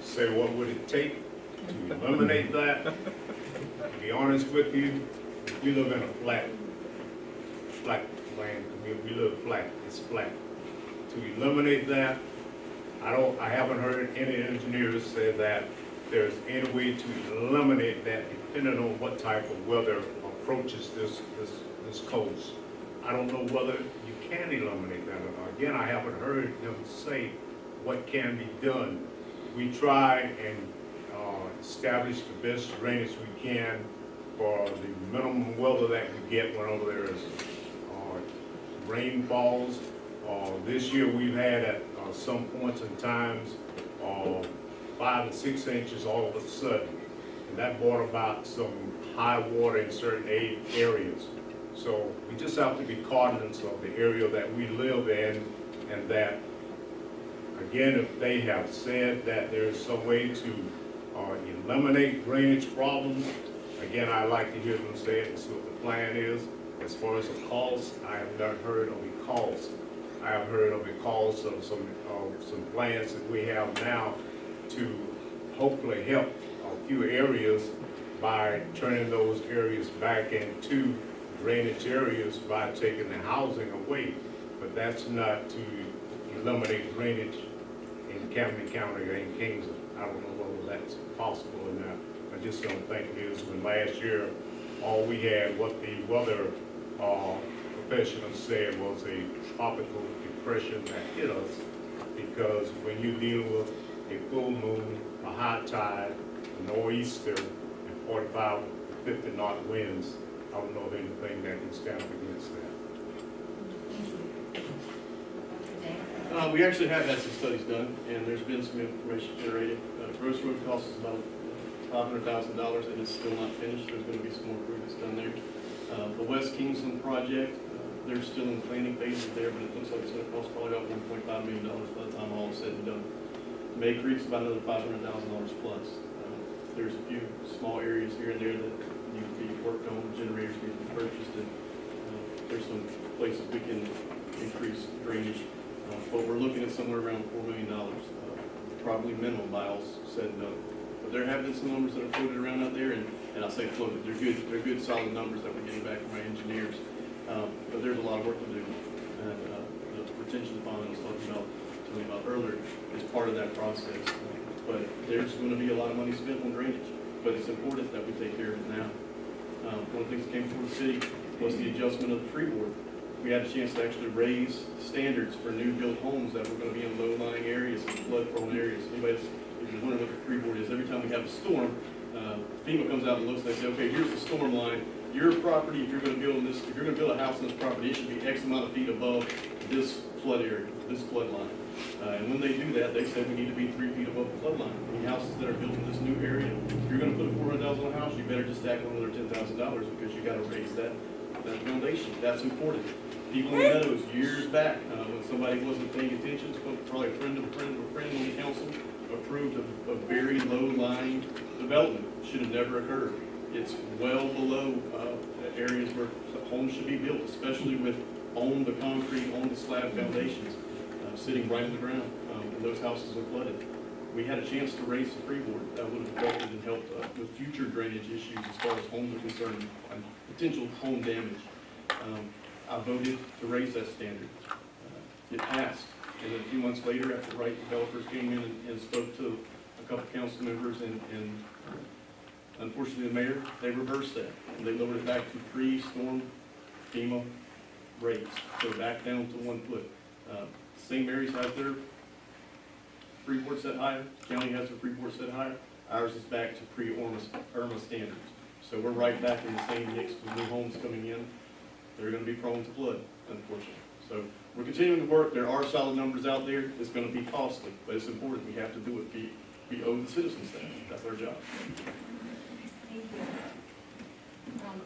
Say, what would it take to eliminate that? To be honest with you, we live in a flat land community. We live flat. It's flat. To eliminate that, I haven't heard any engineers say that there's any way to eliminate that, depending on what type of weather approaches this coast. I don't know whether you can eliminate that or not. Again, I haven't heard them say what can be done. We try and establish the best drainage we can for the minimum weather that we get whenever there is rainfalls. This year we've had at some points in times 5 and 6 inches all of a sudden. And that brought about some high water in certain areas. So we just have to be cognizant of the area that we live in, and that, again, if they have said that there is some way to eliminate drainage problems, again, I'd like to hear them say it and see what the plan is. As far as the cost, I have not heard of a cost. I have heard of a cost of some plans that we have now to hopefully help a few areas by turning those areas back into drainage areas by taking the housing away. But that's not to eliminate drainage in Camden County or in Kingsland. I don't know whether that's possible or not. I just don't think it is. When last year, all we had, what the weather professionals said, was a tropical depression that hit us, because when you're dealing with a full moon, a high tide, a nor'easter, and 45 to 50 knot winds, I don't know of anything that can stand up against that. We actually have had some studies done, and there's been some information generated. Gross road cost is about $500,000, and it's still not finished. There's going to be some more improvements done there. The West Kingsland project, they're still in the planning phases there, but it looks like it's gonna cost probably about $1.5 million by the time all is said and done. May Creek's about another $500,000 plus. There's a few small areas here and there that need to be worked on, generators need to be purchased, and there's some places we can increase drainage. But we're looking at somewhere around $4 million, probably minimum by all said and done. But there have been some numbers that are floated around out there, and I say floated, they're good solid numbers that we're getting back from our engineers. But there's a lot of work to do, and the retention pond I was talking about earlier is part of that process. But there's going to be a lot of money spent on drainage, but it's important that we take care of it now. One of the things that came before the city was the adjustment of the freeboard. We had a chance to actually raise standards for new built homes that were going to be in low-lying areas and flood-prone areas. Anybody, if you're wondering what the freeboard is, every time we have a storm, FEMA comes out and looks, they say, okay, here's the storm line. Your property, if you're going to build this, if you're going to build a house on this property, it should be X amount of feet above this flood area, this flood line. And when they do that, they say we need to be 3 feet above the flood line. Any houses that are built in this new area, if you're going to put a $400,000 on a house, you better just tack on another $10,000 because you got to raise that foundation. That's important. People in the meadows years back, when somebody wasn't paying attention, probably a friend of a friend of a friend on the council approved a very low-lying development. Should have never occurred. It's well below areas where homes should be built, especially with on the concrete, on the slab foundations, sitting right on the ground, and those houses are flooded. We had a chance to raise the freeboard. That would have affected and helped with future drainage issues as far as homes are concerned and potential home damage. I voted to raise that standard. It passed. And then a few months later, after Wright developers came in and spoke to a couple council members and unfortunately the mayor, they reversed that. And they lowered it back to pre-storm FEMA rates. So back down to 1 foot. St. Mary's has their freeboard set higher. County has their freeboard set higher. Ours is back to pre-Irma standards. So we're right back in the same mix with new homes coming in. They're going to be prone to flood, unfortunately. So we're continuing to work. There are solid numbers out there. It's going to be costly, but it's important. We have to do it. We owe the citizens that. That's our job. Thank you.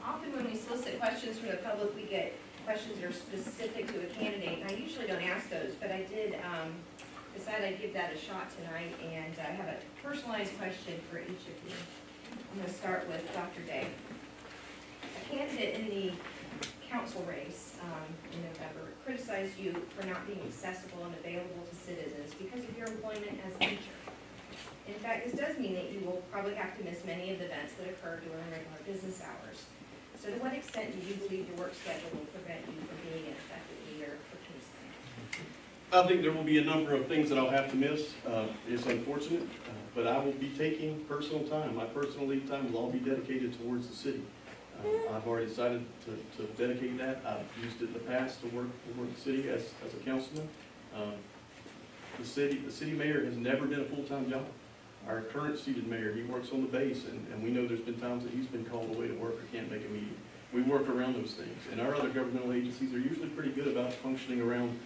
Often when we solicit questions from the public, we get questions that are specific to a candidate, and I usually don't ask those, but I did decide I'd give that a shot tonight, and I have a personalized question for each of you. I'm going to start with Dr. Day. A candidate in the council race in November criticized you for not being accessible and available to citizens because of your employment as a teacher. In fact, this does mean that you will probably have to miss many of the events that occur during regular business hours. So to what extent do you believe your work schedule will prevent you from being an effective leader for Kingsland? I think there will be a number of things that I'll have to miss. It's unfortunate, but I will be taking personal time. My personal leave time will all be dedicated towards the city. I've already decided to dedicate that. I've used it in the past to work for the city as a councilman. The city mayor has never been a full-time job. Our current seated mayor, he works on the base, and we know there's been times that he's been called away to work or can't make a meeting. We work around those things, and our other governmental agencies are usually pretty good about functioning around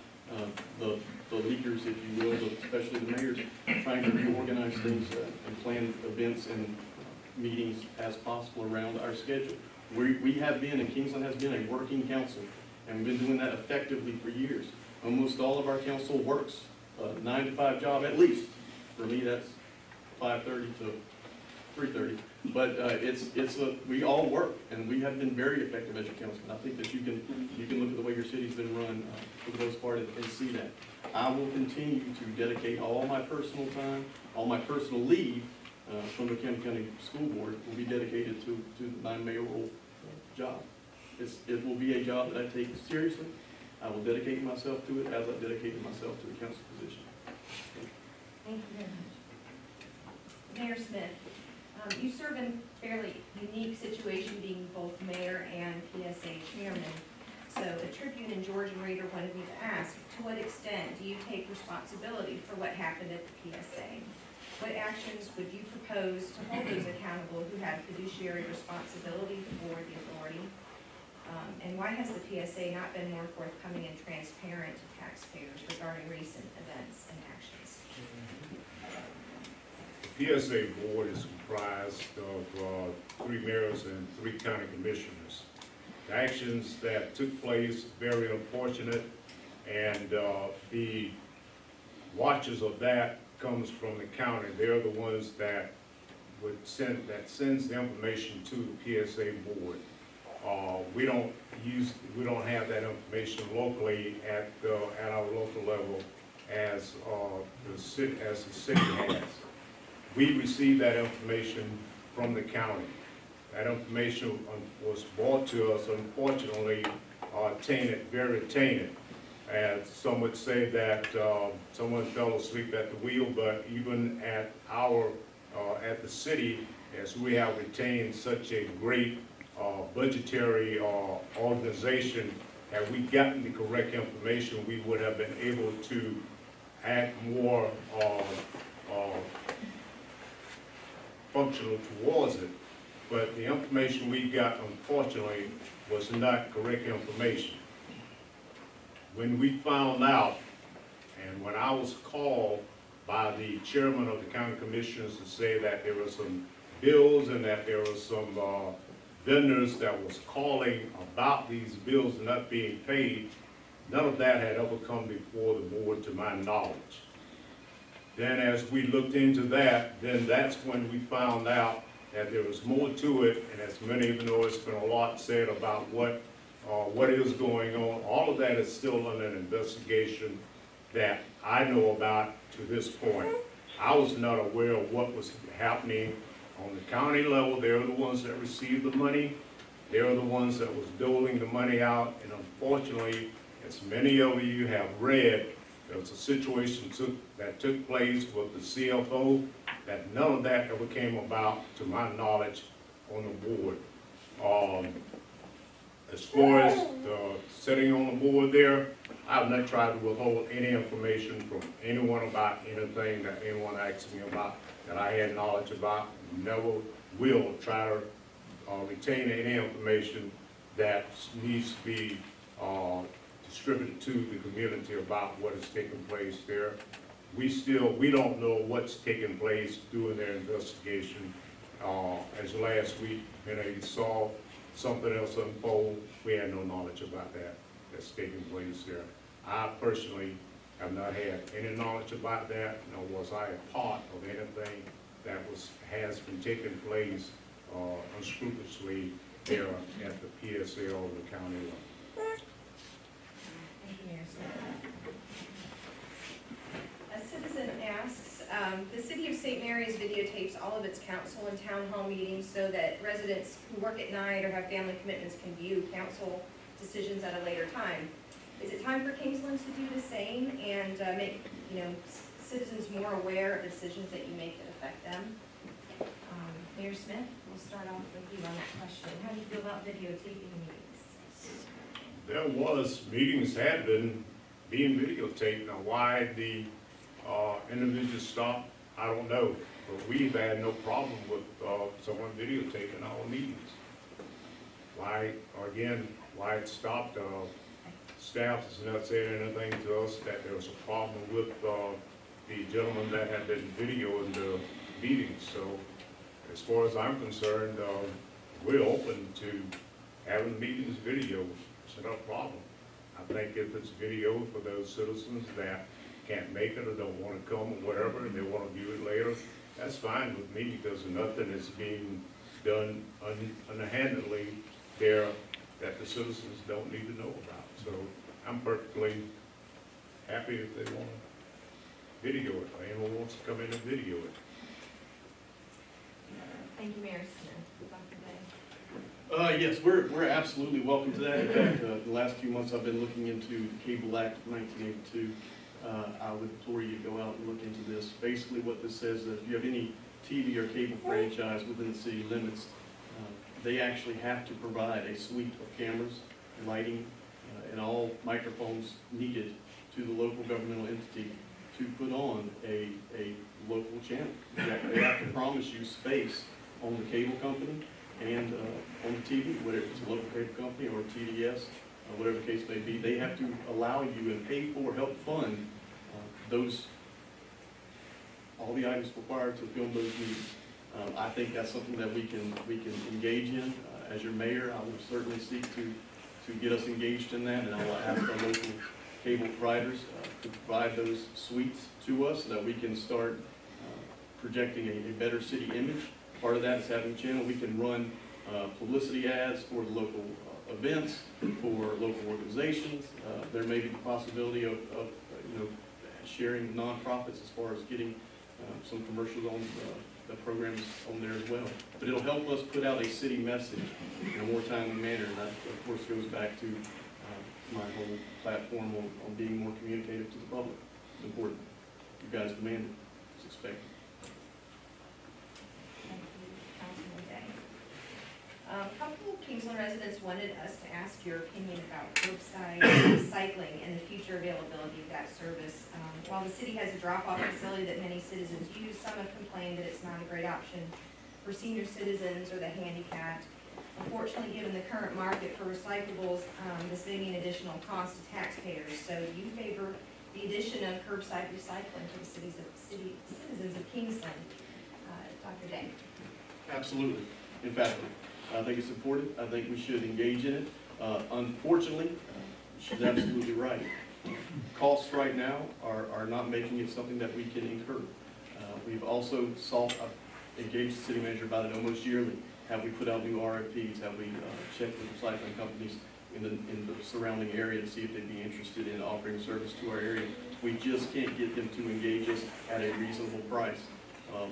the leaders, if you will, especially the mayors, trying to reorganize things and plan events and meetings as possible around our schedule. We have been, and Kingsland has been, a working council, and we've been doing that effectively for years. Almost all of our council works a 9-to-5 job at least. For me, that's 5:30 to 3:30. But we all work, and we have been very effective as your councilman. I think that you can look at the way your city's been run for the most part and see that. I will continue to dedicate all my personal time, all my personal leave from the County School Board will be dedicated to my mayoral job. It will be a job that I take seriously. I will dedicate myself to it as I dedicated myself to the council position. Thank you very much. Mayor Smith, you serve in a fairly unique situation being both mayor and PSA chairman. So the Tribune and Georgian Reader wanted me to ask, to what extent do you take responsibility for what happened at the PSA? What actions would you propose to hold those accountable who have fiduciary responsibility for the authority? And why has the PSA not been more forthcoming and transparent to taxpayers regarding recent events and actions? The PSA board is comprised of 3 mayors and 3 county commissioners. the actions that took place, very unfortunate, and the watchers of that comes from the county. They're the ones that sends the information to the PSA board. We don't have that information locally at our local level as the city has. We receive that information from the county. That information was brought to us, unfortunately, tainted, very tainted. And some would say that someone fell asleep at the wheel, but even at the city, as we have retained such a great budgetary organization, had we gotten the correct information, we would have been able to act more functional towards it. But the information we got, unfortunately, was not correct information. When we found out, and when I was called by the chairman of the county commissioners to say that there were some bills and that there were some vendors that was calling about these bills not being paid, none of that had ever come before the board to my knowledge. Then as we looked into that, then that's when we found out that there was more to it, and as many of you know, it's been a lot said about what is going on. All of that is still under an investigation that I know about to this point. I was not aware of what was happening on the county level. They're the ones that received the money. They're the ones that was doling the money out, and unfortunately, as many of you have read, there was a situation that took place with the CFO, that none of that ever came about, to my knowledge, on the board. As far as the sitting on the board there, I have not tried to withhold any information from anyone about anything that anyone asked me about that I had knowledge about. Never will try to retain any information that needs to be distributed to the community about what is taking place there. We don't know what's taking place during their investigation. As last week, you saw something else unfold, we had no knowledge about that's taking place there. I personally have not had any knowledge about that, nor was I a part of anything that has been taking place unscrupulously there at the PSL of the county level. Thank you, Mayor Smith. A citizen asks, the city of St. Mary's videotapes all of its council and town hall meetings so that residents who work at night or have family commitments can view council decisions at a later time. Is it time for Kingsland to do the same and make citizens more aware of decisions that you make that affect them? Mayor Smith, we'll start off with you on that question. How do you feel about videotaping meetings? There was, meetings had been being videotaped. Now why the individuals stopped, I don't know. But we've had no problem with someone videotaping our meetings. Why it stopped, staff has not said anything to us that there was a problem with the gentleman that had been videoing the meetings. So as far as I'm concerned, we're open to having meetings videoed. It's not a problem. I think if it's video for those citizens that can't make it or don't want to come or whatever, and they want to view it later, that's fine with me, because nothing is being done underhandedly there that the citizens don't need to know about. So I'm perfectly happy if they want to video it, or anyone wants to come in and video it. Thank you, Mayor Smith. Dr. Day. Yes, we're absolutely welcome to that. In fact, the last few months I've been looking into the Cable Act of 1982. I would implore you to go out and look into this. Basically what this says is if you have any TV or cable franchise within the city limits, they actually have to provide a suite of cameras, lighting, and all microphones needed to the local governmental entity to put on a local channel. They have to promise you space on the cable company and on the TV, whether it's a local cable company or TDS, whatever the case may be. They have to allow you and pay for, help fund all the items required to film those meetings. I think that's something that we can engage in As your mayor, I will certainly seek to get us engaged in that, and I will ask our local cable providers to provide those suites to us so that we can start projecting a better city image. Part of that is having a channel. We can run publicity ads for the local events, for local organizations. There may be the possibility of sharing with nonprofits as far as getting some commercials on the programs on there as well. But it'll help us put out a city message in a more timely manner, and that of course goes back to my whole platform on being more communicative to the public. It's important. You guys demand it. It's expected. Thank you, Councilman Day. A couple of Kingsland residents wanted us to ask your opinion about curbside recycling and the future availability of that service. While the city has a drop-off facility that many citizens use, some have complained that it's not a great option for senior citizens or the handicapped. Unfortunately, given the current market for recyclables, this may mean additional cost to taxpayers. So do you favor the addition of curbside recycling to the citizens of Kingsland? Dr. Day. Absolutely. In fact, I think it's important. I think we should engage in it. Unfortunately, she's absolutely right. Costs right now are not making it something that we can incur. We've also engaged the city manager about it almost yearly. Have we put out new RFPs? Have we checked with recycling companies in the surrounding area to see if they'd be interested in offering service to our area? We just can't get them to engage us at a reasonable price.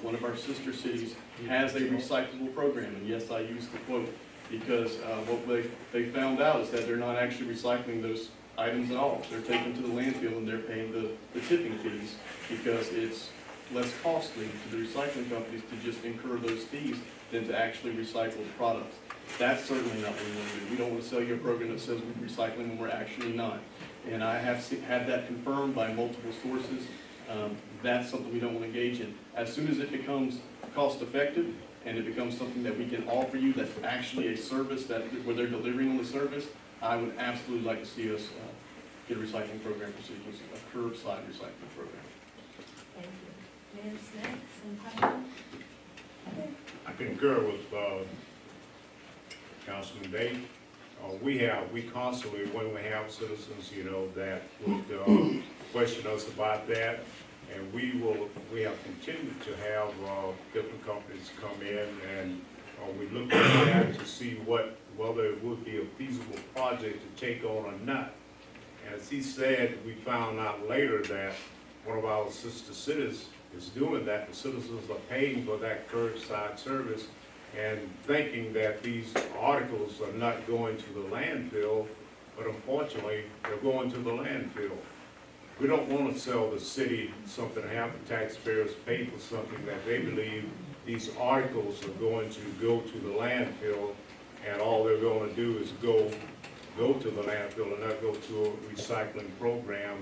One of our sister cities has a recyclable program, and yes, I use the quote because what they found out is that they're not actually recycling those items at all. They're taken to the landfill and they're paying the tipping fees because it's less costly to the recycling companies to just incur those fees than to actually recycle the products. That's certainly not what we want to do. We don't want to sell you a program that says we're recycling when we're actually not. And I have had that confirmed by multiple sources. That's something we don't want to engage in. As soon as it becomes cost effective and it becomes something that we can offer you that's actually a service where they're delivering on the service, I would absolutely like to see us get a recycling program for City Kingsland, a curbside recycling program. Thank you. Mayor Smith, some comments? I concur with Councilman Day. We constantly, when we have citizens, that would question us about that, and we have continued to have different companies come in, and we look at that to see whether it would be a feasible project to take on or not. And as he said, we found out later that one of our sister cities is doing that. The citizens are paying for that curbside service and thinking that these articles are not going to the landfill, but unfortunately, they're going to the landfill. We don't want to sell the city something and have the taxpayers pay for something that they believe these articles are going to go to the landfill, and all they're going to do is go to the landfill and not go to a recycling program.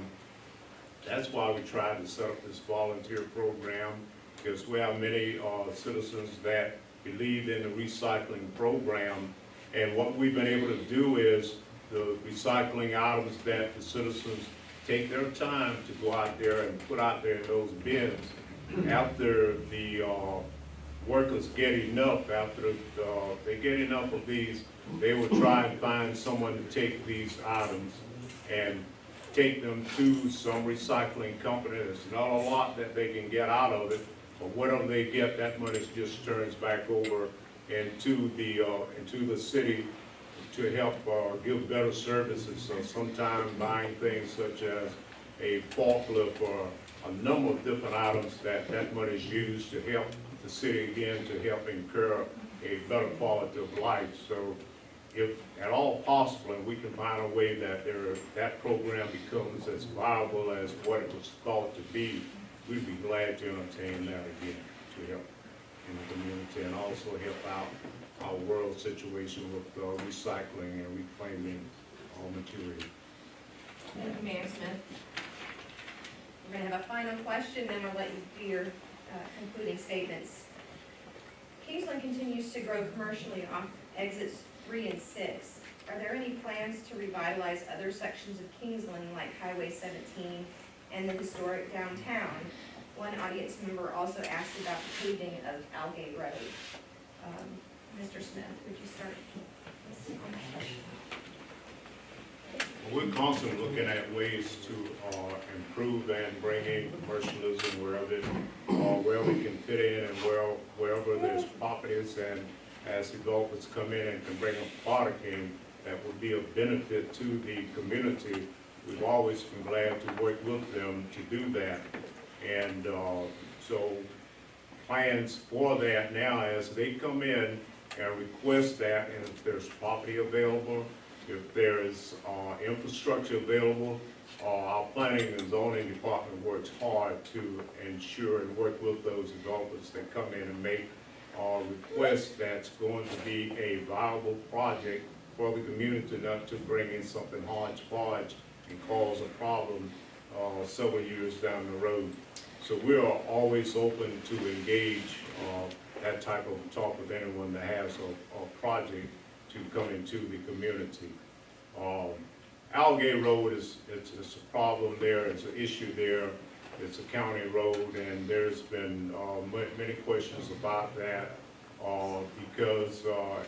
That's why we tried to set up this volunteer program, because we have many citizens that believe in the recycling program. And what we've been able to do is the recycling items that the citizens take their time to go out there and put out there in those bins. After the workers get enough, after they get enough of these, they will try and find someone to take these items and take them to some recycling company. There's not a lot that they can get out of it, but whatever they get, that money just turns back over into the city to help give better services. So sometimes buying things such as a forklift or a number of different items that money is used to help the city again to help incur a better quality of life. So if at all possible, and we can find a way that that program becomes as viable as what it was thought to be, we'd be glad to entertain that again to help in the community and also help out our world situation with recycling and reclaiming all material. Thank you, Mayor Smith. We're going to have a final question, then we'll let you do your concluding statements. Kingsland continues to grow commercially off exits 3 and 6. Are there any plans to revitalize other sections of Kingsland like Highway 17 and the historic downtown? One audience member also asked about the paving of Algate Road. Mr. Smith, would you start? We're constantly looking at ways to improve and bring in commercialism wherever we can fit in and wherever there's properties, and as developers come in and can bring a product in that would be of benefit to the community, we've always been glad to work with them to do that. And so plans for that now, as they come in and request that, and if there's property available, if there is infrastructure available, our planning and zoning department works hard to ensure and work with those developers that come in and make requests that's going to be a viable project for the community, not to bring in something hodgepodge and cause a problem several years down the road. So we are always open to engage that type of talk with anyone that has a project to come into the community. Alligator Road it's a problem there, it's an issue there. It's a county road, and there's been many questions about that because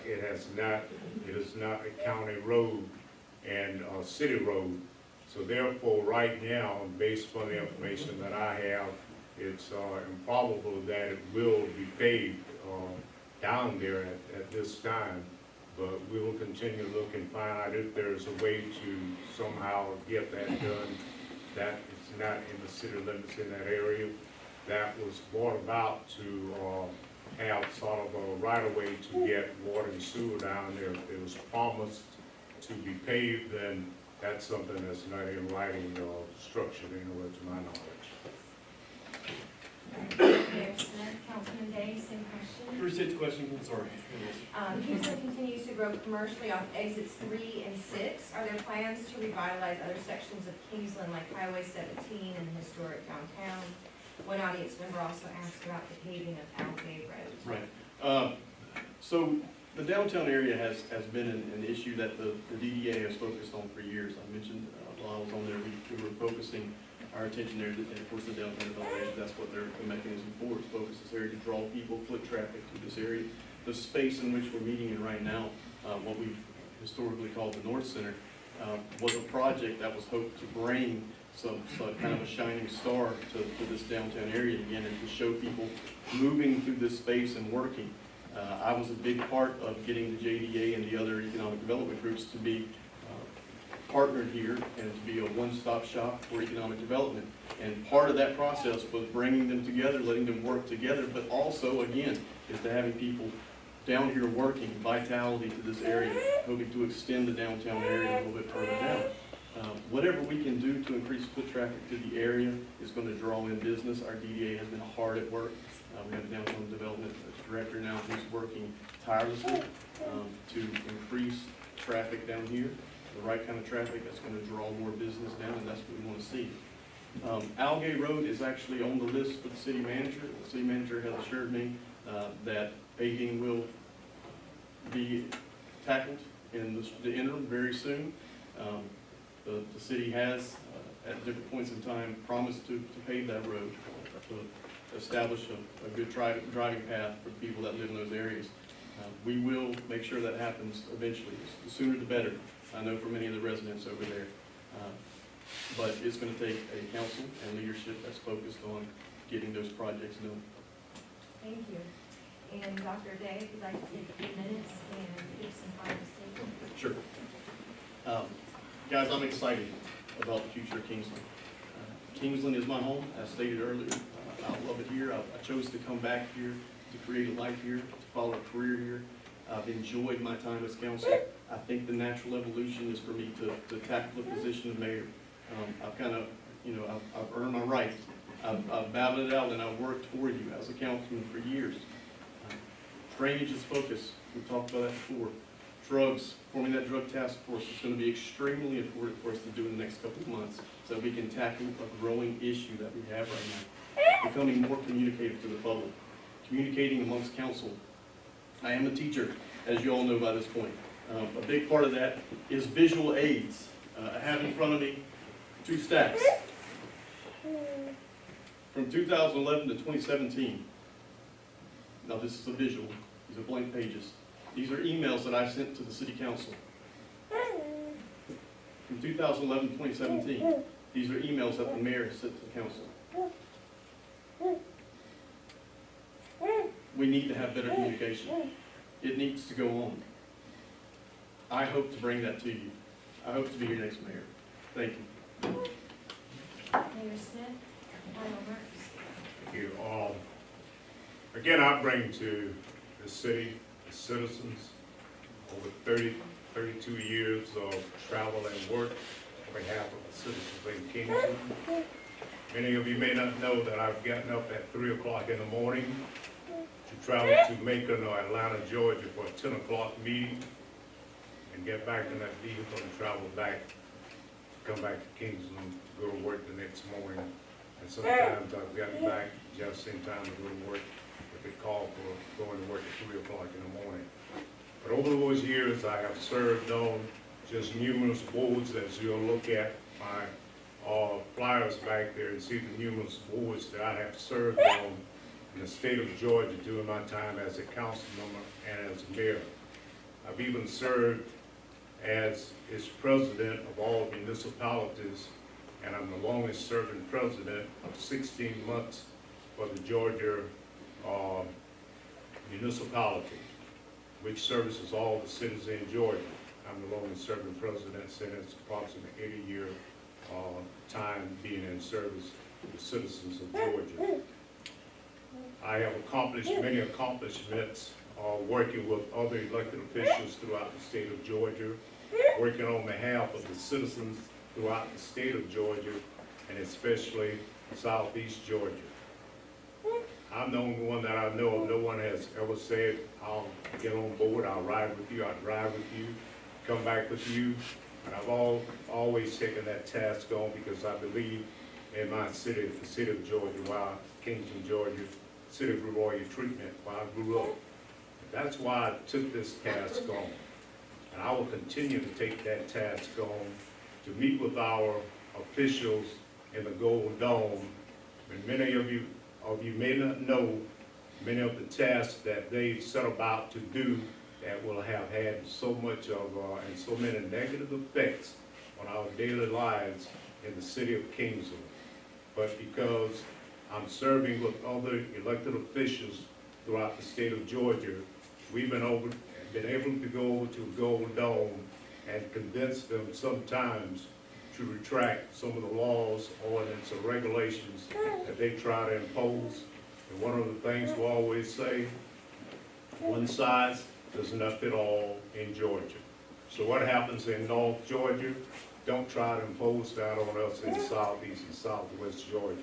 it is not a county road and a city road. So therefore, right now, based on the information that I have, it's improbable that it will be paved down there at this time. But we will continue to look and find out if there's a way to somehow get that done. That is not in the city limits in that area. That was brought about to have sort of a right-of-way to get water and sewer down there. It was promised to be paved, and that's something that's not in writing or structured anywhere to my knowledge. Mayor Smith, Councilman Day, same question. Restate the question, I'm sorry. Kingsland continues to grow commercially off exits 3 and 6. Are there plans to revitalize other sections of Kingsland like Highway 17 and the historic downtown? One audience member also asked about the paving of Alligator Road. Right. So the downtown area has been an issue that the DDA has focused on for years. I mentioned while I was on there, we were focusing our attention there, and of course the downtown development, that's what they're the mechanism for, is focus this area to draw people, foot traffic to this area. The space in which we're meeting in right now, what we've historically called the North Center, was a project that was hoped to bring some kind of a shining star to this downtown area again, and to show people moving through this space and working. I was a big part of getting the JDA and the other economic development groups to be partnered here and to be a one-stop shop for economic development. And part of that process was bringing them together, letting them work together, but also, again, is to having people down here working, vitality to this area, hoping to extend the downtown area a little bit further down. Whatever we can do to increase foot traffic to the area is going to draw in business. Our DDA has been hard at work. We have a downtown development director now who's working tirelessly to increase traffic down here, the right kind of traffic that's going to draw more business down, and that's what we want to see. Alligator Road is actually on the list for the city manager. The city manager has assured me that paving will be tackled in the interim very soon. The city has, at different points in time, promised to pave that road, to establish a good driving path for people that live in those areas. We will make sure that happens eventually. The sooner the better, I know for many of the residents over there. But it's going to take a council and leadership that's focused on getting those projects done. Thank you. And Dr. Day, if you'd like to take a few minutes and give some final statements. Sure. Guys, I'm excited about the future of Kingsland. Kingsland is my home, as stated earlier. I love it here. I chose to come back here, to create a life here, to follow a career here. I've enjoyed my time as council. I think the natural evolution is for me to tackle the position of mayor. I've kind of, I've earned my right. I've battled it out, and I've worked for you as a councilman for years. Drainage is focus. We've talked about that before. Drugs, forming that drug task force is going to be extremely important for us to do in the next couple of months so that we can tackle a growing issue that we have right now. Becoming more communicative to the public, communicating amongst council. I am a teacher, as you all know by this point. A big part of that is visual aids. I have in front of me 2 stacks. From 2011 to 2017. Now this is a visual. These are blank pages. These are emails that I sent to the city council. From 2011 to 2017, these are emails that the mayor sent to the council. We need to have better communication. It needs to go on. I hope to bring that to you. I hope to be your next mayor. Thank you. Mayor Smith, final remarks. Thank you. Again, I bring to the city, the citizens, over 32 years of travel and work on behalf of the citizens in Kingsland. Many of you may not know that I've gotten up at 3 o'clock in the morning to travel to Macon or Atlanta, Georgia for a 10 o'clock meeting and get back in that vehicle and travel back, to come back to Kingsland, go to work the next morning. And sometimes I've gotten back just in time to go to work if it called for going to work at 3 o'clock in the morning. But over those years, I have served on just numerous boards. As you'll look at my flyers back there and see the numerous boards that I have served on in the state of Georgia during my time as a council member and as mayor. I've even served as president of all municipalities, and I'm the longest serving president of 16 months for the Georgia municipality, which services all the cities in Georgia. I'm the longest serving president since approximately 80-year time being in service to the citizens of Georgia. I have accomplished many accomplishments working with other elected officials throughout the state of Georgia, working on behalf of the citizens throughout the state of Georgia, and especially southeast Georgia. I'm the only one that I know of. No one has ever said, I'll get on board, I'll ride with you, I'll drive with you, come back with you. And I've always taken that task on because I believe in my city, the city of Georgia, while Kingsland, Georgia, city of royal treatment, where I grew up. That's why I took this task on. And I will continue to take that task on to meet with our officials in the Golden Dome. And many of you may not know many of the tasks that they've set about to do that will have had so much of and so many negative effects on our daily lives in the city of Kingsland. But because I'm serving with other elected officials throughout the state of Georgia, we've been able to go over to Golden Dome and convince them sometimes to retract some of the laws, ordinance, or regulations that they try to impose. And one of the things we always say, one size does not fit all in Georgia. So what happens in North Georgia, don't try to impose that on us in southeast and southwest Georgia.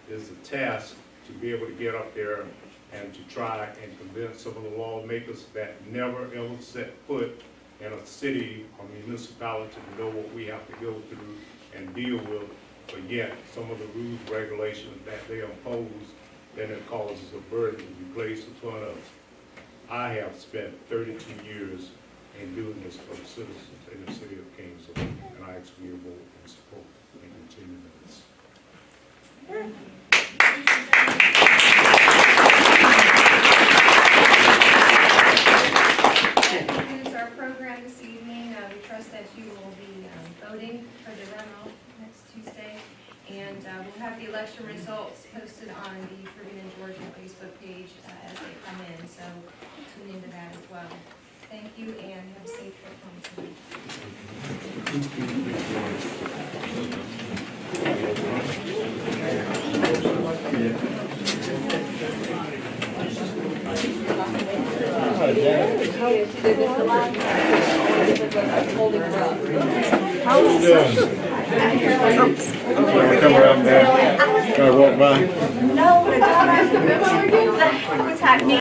It's a task to be able to get up there and to try and convince some of the lawmakers that never ever set foot in a city or municipality to know what we have to go through and deal with, but yet some of the rules, regulations that they impose, then it causes a burden to be placed upon us. I have spent 32 years in doing this for the citizens in the city of Kingsland, and I ask for your vote and support and continue this. That concludes our program this evening. We trust that you will be voting for the runoff next Tuesday. And we'll have the election results posted on the Caribbean and Georgia Facebook page as they come in. So tune into that as well. Thank you and have a safe trip home Come around there. Can I walk by? No, but I don't know what's happening.